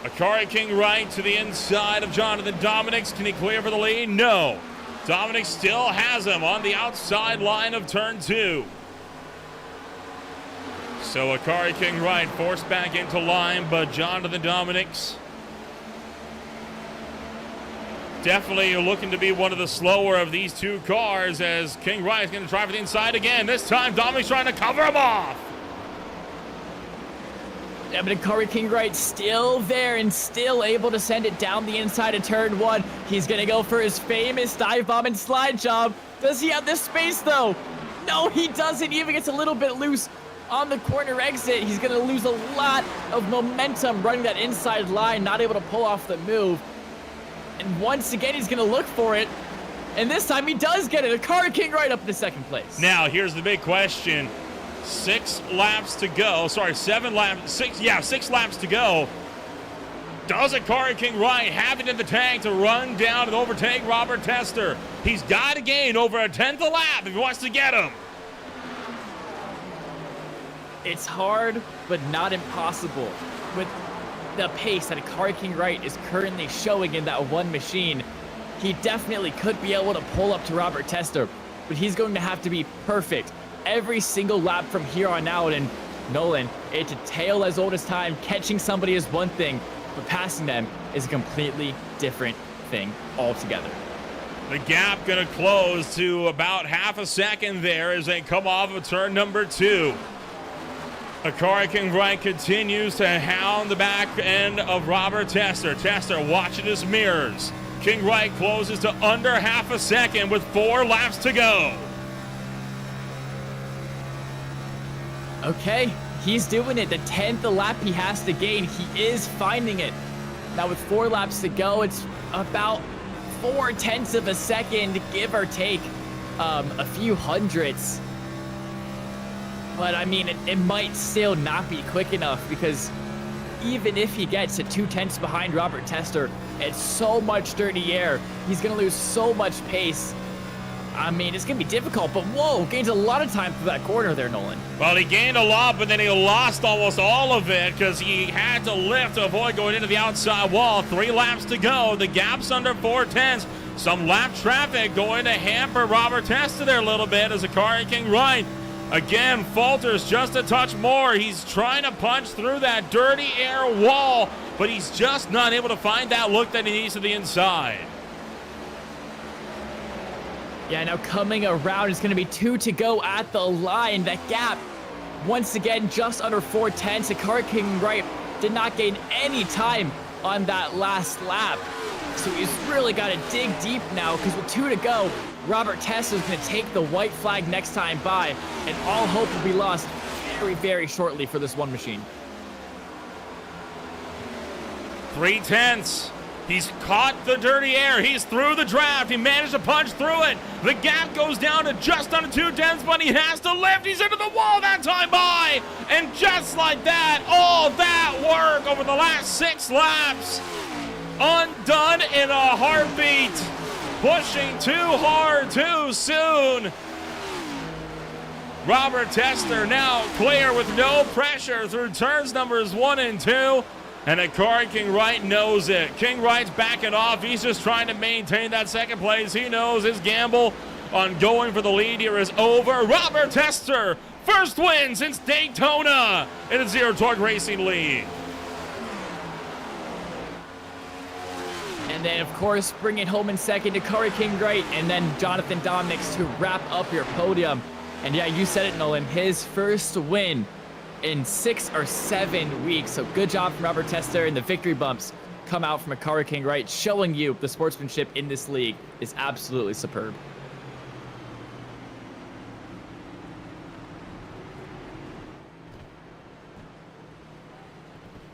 Akari King Wright to the inside of Jonathan Dominics. Can he clear for the lead? No. Dominics still has him on the outside line of turn 2. So Akari King Wright forced back into line, but Jonathan Dominics definitely looking to be one of the slower of these 2 cars, as King Wright is going to try for the inside again. This time, Dominic's trying to cover him off. Yeah, but Akari King Wright still there and still able to send it down the inside of turn 1. He's going to go for his famous dive bomb and slide job. Does he have the space, though? No, he doesn't. He even gets a little bit loose on the corner exit. He's going to lose a lot of momentum running that inside line, not able to pull off the move. And once again, he's going to look for it. And this time, he does get it. Akari King Wright up into second place. Now, here's the big question. 6 laps to go. Sorry, 7 laps. 6 laps to go. Does a Car King Right have it in the tank to run down and overtake Robert Tester? He's got to gain over a tenth a lap if he wants to get him. It's hard, but not impossible. With the pace that a Car King Right is currently showing in that one machine, he definitely could be able to pull up to Robert Tester, but he's going to have to be perfect every single lap from here on out. And Nolan, it's a tale as old as time. Catching somebody is one thing, but passing them is a completely different thing altogether. The gap going to close to about half a second there as they come off of turn number 2. A Car King Right continues to hound the back end of Robert Tester. Tester watching his mirrors. King Right closes to under half a second with 4 laps to go. Okay, he's doing it. The 10th lap he has to gain. He is finding it. Now with 4 laps to go, it's about 0.4 of a second, give or take a few hundredths. But I mean, it might still not be quick enough, because even if he gets to 0.2 behind Robert Tester, it's so much dirty air. He's going to lose so much pace. I mean, it's going to be difficult, but whoa, gains a lot of time through that corner there, Nolan. Well, he gained a lot, but then he lost almost all of it because he had to lift to avoid going into the outside wall. 3 laps to go. The gap's under 0.4. Some lap traffic going to hamper Robert Tester there a little bit as a Car King Right again falters just a touch more. He's trying to punch through that dirty air wall, but he's just not able to find that look that he needs to the inside. Yeah, now coming around, it's going to be 2 to go at the line. That gap, once again, just under 0.4. The Car King Right did not gain any time on that last lap. So he's really got to dig deep now, because with 2 to go, Robert Tester is going to take the white flag next time by, and all hope will be lost very, very shortly for this one machine. 0.3. He's caught the dirty air. He's through the draft. He managed to punch through it. The gap goes down to just under 0.2, but he has to lift. He's into the wall that time by. And just like that, all that work over the last 6 laps, undone in a heartbeat. Pushing too hard, too soon. Robert Tester now clear with no pressure through turns numbers 1 and 2. And a Car King Right knows it. King Right's backing off. He's just trying to maintain that second place. He knows his gamble on going for the lead here is over. Robert Tester, first win since Daytona in a Zero Torque Racing League. And then, of course, bring it home in second to Car King Right, and then Jonathan Dominics to wrap up your podium. And yeah, you said it, Nolan, his first win in 6 or 7 weeks. So good job from Robert Tester, and the victory bumps come out from a Car King Right, showing you the sportsmanship in this league is absolutely superb.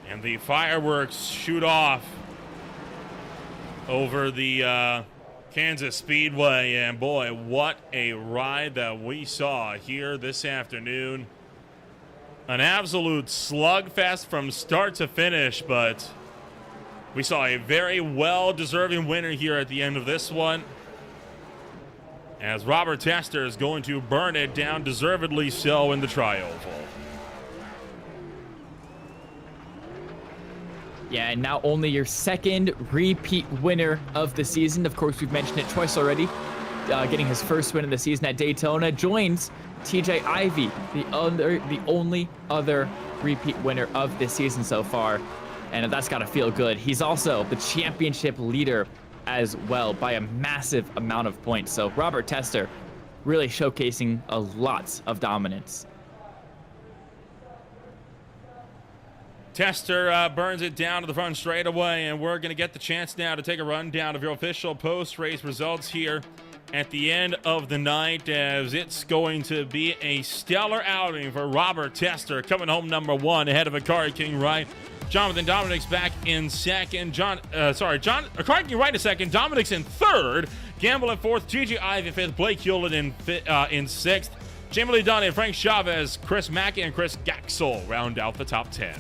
And the fireworks shoot off over the Kansas Speedway, and boy, what a ride that we saw here this afternoon. An absolute slugfest from start to finish, but we saw a very well-deserving winner here at the end of this one, as Robert Tester is going to burn it down, deservedly so, in the Tri-Oval. Yeah, and now only your second repeat winner of the season. Of course, we've mentioned it twice already. Getting his first win of the season at Daytona, joins TJ Ivy, the only other repeat winner of this season so far. And that's got to feel good. He's also the championship leader as well by a massive amount of points. So Robert Tester really showcasing a lot of dominance. Tester burns it down to the front straightaway, and we're going to get the chance now to take a rundown of your official post-race results here at the end of the night, as it's going to be a stellar outing for Robert Tester, coming home number 1 ahead of a Car King Right. Jonathan Dominics back in second. Car King Right in second. Dominics in third. Gamble in fourth. TJ Ivy in fifth. Blake Hewlett in sixth. Jamie Lee Dunn, Frank Chavez, Chris Mackey, and Chris Gaxel round out the top 10.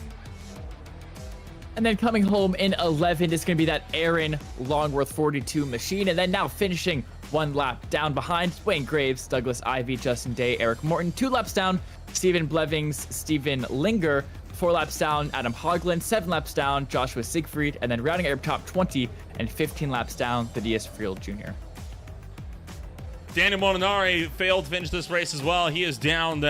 And then coming home in 11 is going to be that Aaron Longworth 42 machine. And then now finishing 1 lap down behind Wayne Graves, Douglas Ivy, Justin Day, Eric Morton. 2 laps down, Stephen Blevings, Stephen Linger. 4 laps down, Adam Hogland. 7 laps down, Joshua Siegfried. And then rounding out your top 20 and 15 laps down, Thaddeus Friel Jr. Daniel Molinari failed to finish this race as well. He is down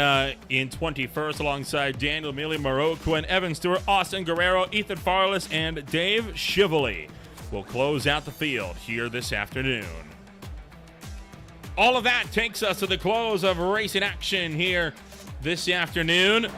in 21st alongside Daniel Emilio Morocco and Evan Stewart, Austin Guerrero, Ethan Farless, and Dave Chivoli will close out the field here this afternoon. All of that takes us to the close of racing action here this afternoon,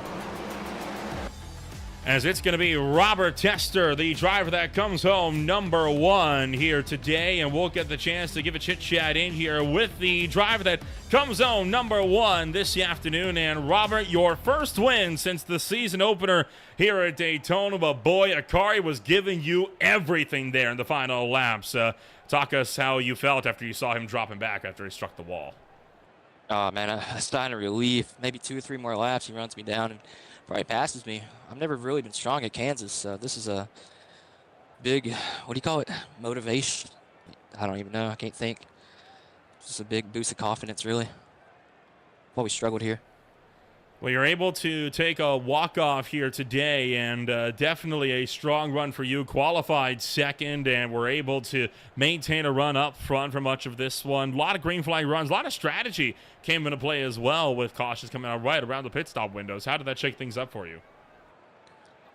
as it's going to be Robert Tester, the driver that comes home number 1 here today, and we'll get the chance to give a chit-chat in here with the driver that comes home number 1 this afternoon. And Robert, your first win since the season opener here at Daytona, but boy, Akari was giving you everything there in the final laps. Talk us how you felt after you saw him dropping back after he struck the wall. Oh, man, a sign of relief. Maybe 2 or 3 more laps, he runs me down and probably passes me. I've never really been strong at Kansas, so this is a big, what do you call it, motivation? I don't even know. I can't think. It's just a big boost of confidence, really. Well, we struggled here. Well, you're able to take a walk-off here today, and definitely a strong run for you. Qualified second, and were able to maintain a run up front for much of this one. A lot of green flag runs, a lot of strategy came into play as well, with cautions coming out right around the pit stop windows. How did that shake things up for you?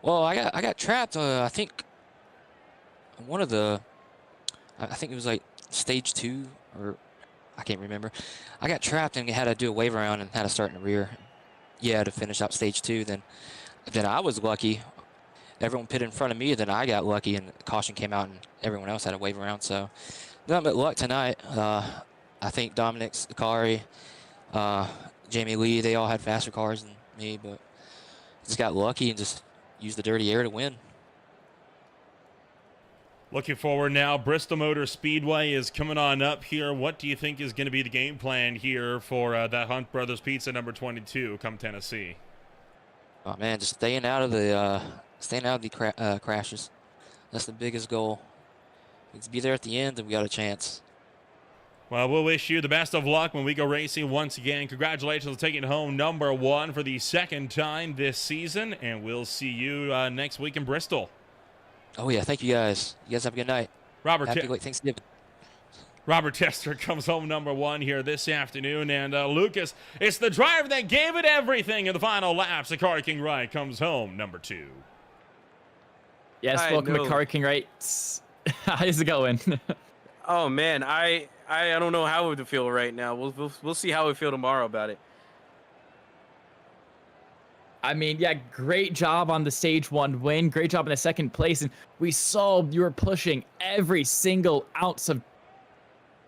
Well, I got trapped. I think one of the, I think it was like stage 2, or I can't remember. I got trapped and had to do a wave around and had to start in the rear. Yeah, to finish out stage 2. Then I was lucky. Everyone pitted in front of me. Then I got lucky, and caution came out, and everyone else had to wave around. So nothing but luck tonight. I think Dominic's, Akari, Jamie Lee, they all had faster cars than me, but just got lucky and just used the dirty air to win. Looking forward now, Bristol Motor Speedway is coming on up here. What do you think is going to be the game plan here for that Hunt Brothers Pizza number 22 come Tennessee? Oh man, just staying out of the crashes. That's the biggest goal. Let's be there at the end, and we got a chance. Well, we'll wish you the best of luck when we go racing once again. Congratulations on taking home number 1 for the 2nd time this season, and we'll see you next week in Bristol. Oh yeah, thank you guys. You guys have a good night. Happy late Thanksgiving. Robert Tester comes home number 1 here this afternoon, and Lucas, it's the driver that gave it everything in the final laps. Akari King Wright comes home number 2. Yes, welcome to Akari King Wright. How's it going? Oh man, I don't know how to feel right now. We'll see how we feel tomorrow about it. I mean, yeah, great job on the stage 1 win. Great job in the 2nd place. And we saw you were pushing every single ounce of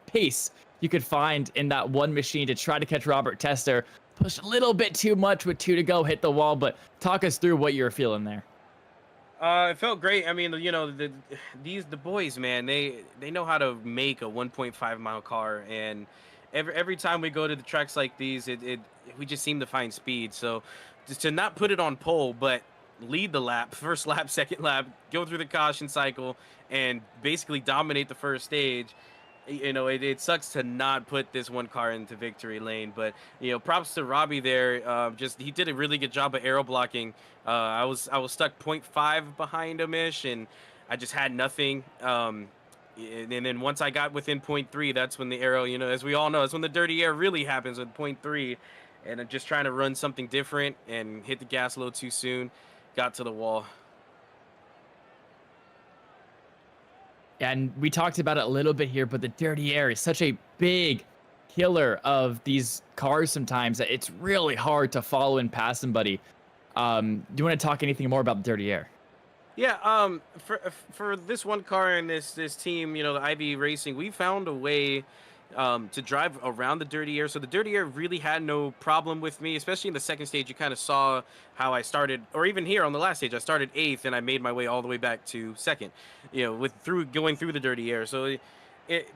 pace you could find in that one machine to try to catch Robert Tester. Pushed a little bit too much with 2 to go, hit the wall, but talk us through what you were feeling there. It felt great. I mean, you know, the boys, man, they know how to make a 1.5 mile car, and every time we go to the tracks like these, we just seem to find speed. So just to not put it on pole, but lead the lap, first lap, second lap, go through the caution cycle, and basically dominate the first stage. You know, it sucks to not put this one car into victory lane, but you know, props to Robbie there. He did a really good job of aero blocking. I was stuck 0.5 behind him ish, and I just had nothing. And then once I got within 0.3, that's when the aero, you know, as we all know, that's when the dirty air really happens with 0.3. And I'm just trying to run something different and hit the gas a little too soon. Got to the wall. And we talked about it a little bit here, but the dirty air is such a big killer of these cars sometimes that it's really hard to follow and pass somebody. Do you want to talk anything more about the dirty air? Yeah, for this one car and this team, you know, the IB Racing, we found a way to drive around the dirty air. So the dirty air really had no problem with me, especially in the second stage. You kind of saw how I started, or even here on the last stage, I started 8th and I made my way all the way back to 2nd, you know, going through the dirty air. So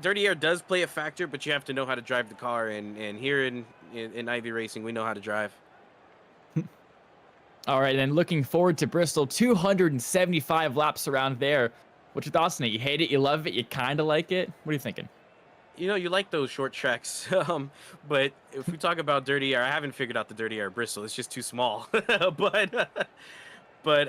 dirty air does play a factor, but you have to know how to drive the car. And here in IB Racing, we know how to drive. All right, and looking forward to Bristol, 275 laps around there. What's your thoughts on it? You hate it, you love it, you kind of like it? What are you thinking? You know, you like those short tracks, but if we talk about dirty air, I haven't figured out the dirty air at Bristol. It's just too small. But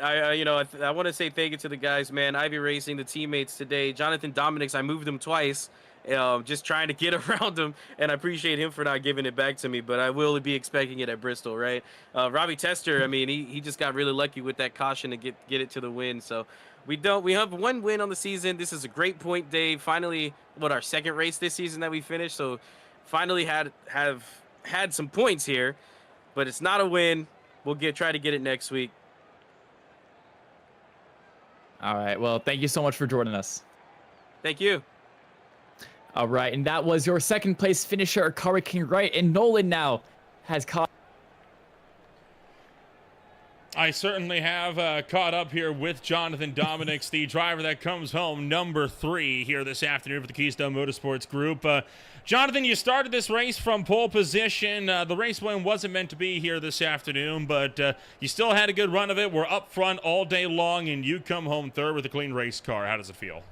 I want to say thank you to the guys, man. Ivy Racing, the teammates today. Jonathan Dominics, I moved him twice, just trying to get around him, and I appreciate him for not giving it back to me. But I will be expecting it at Bristol, right? Robbie Tester, I mean, he just got really lucky with that caution to get it to the win. So we have one win on the season. This is a great point day. Finally, our second race this season that we finished. So finally have had some points here, but it's not a win. We'll try to get it next week. All right, well, thank you so much for joining us. Thank you. All right, and that was your second place finisher, Kari King Wright, and Nolan now has caught. I certainly have caught up here with Jonathan Dominics, the driver that comes home number 3 here this afternoon for the Keystone Motorsports Group. Jonathan, you started this race from pole position. The race win wasn't meant to be here this afternoon, but you still had a good run of it. We're up front all day long, and you come home third with a clean race car. How does it feel?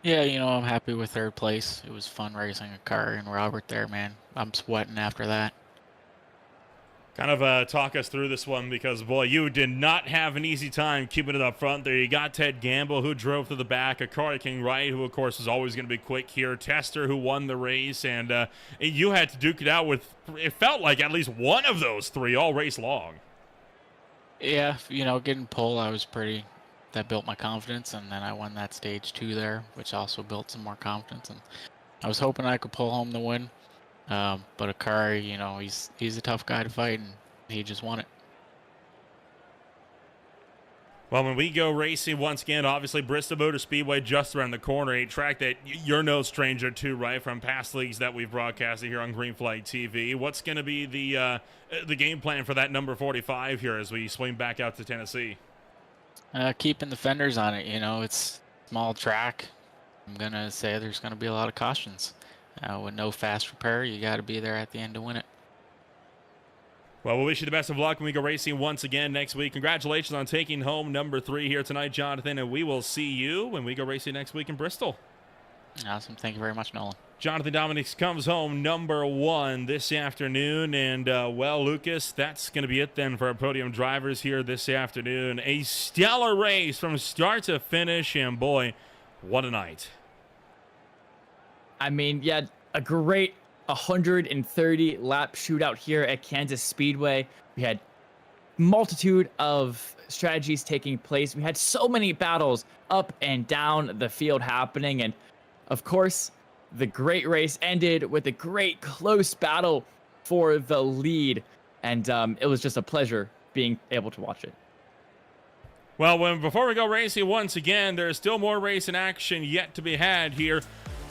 Yeah, I'm happy with third place. It was fun racing a car and Robert there, man. I'm sweating after that. Kind of talk us through this one because, boy, you did not have an easy time keeping it up front there. You got Ted Gamble, who drove to the back, Akari King Wright, who, of course, is always going to be quick here, Tester, who won the race, and you had to duke it out with, it felt like, at least one of those 3 all race long. Yeah, getting pole, that built my confidence, and then I won that stage 2 there, which also built some more confidence, and I was hoping I could pull home the win. But Akari, he's a tough guy to fight, and he just won it. Well, when we go racing once again, obviously Bristol Motor Speedway just around the corner, a track that you're no stranger to, right, from past leagues that we've broadcasted here on Green Flag TV. What's going to be the game plan for that number 45 here as we swing back out to Tennessee? Keeping the fenders on it, it's a small track. I'm going to say there's going to be a lot of cautions. With no fast repair, you got to be there at the end to win it. Well, we wish you the best of luck when we go racing once again next week. Congratulations on taking home number 3 here tonight, Jonathan, and we will see you when we go racing next week in Bristol. Awesome. Thank you very much, Nolan. Jonathan Dominics comes home number 1 this afternoon, and, well, Lucas, that's going to be it then for our podium drivers here this afternoon. A stellar race from start to finish, and, boy, what a night. I mean, yeah, a great 130 lap shootout here at Kansas Speedway. We had multitude of strategies taking place. We had so many battles up and down the field happening. And of course, the great race ended with a great close battle for the lead. And it was just a pleasure being able to watch it. Well, before we go racing once again, there's still more racing action yet to be had here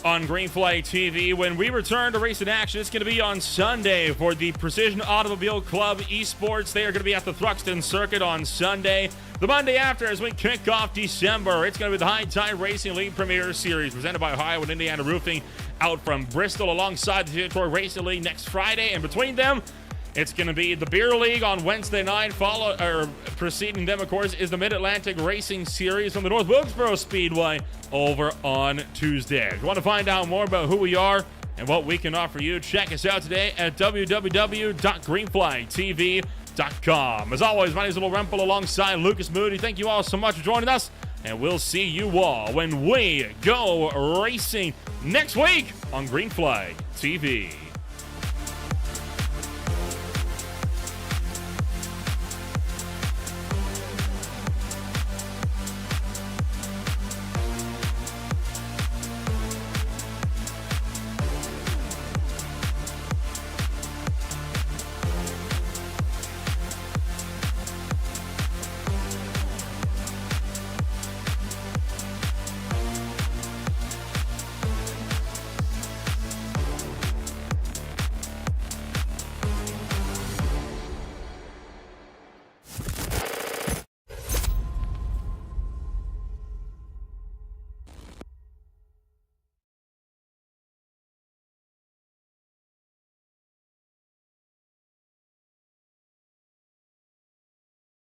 on Green Flag TV. When we return to racing action, it's going to be on Sunday for the Precision Automobile Club Esports. They are going to be at the Thruxton Circuit on Sunday. The Monday after, as we kick off December, it's going to be the High Tide Racing League Premier Series presented by Ohio and Indiana Roofing out from Bristol alongside the Detroit Racing League next Friday. And between them, it's going to be the Beer League on Wednesday night. Preceding them, of course, is the Mid-Atlantic Racing Series from the North Wilkesboro Speedway over on Tuesday. If you want to find out more about who we are and what we can offer you, check us out today at www.greenflagtv.com. As always, my name is Little Rempel alongside Lucas Moody. Thank you all so much for joining us, and we'll see you all when we go racing next week on Green Flag TV.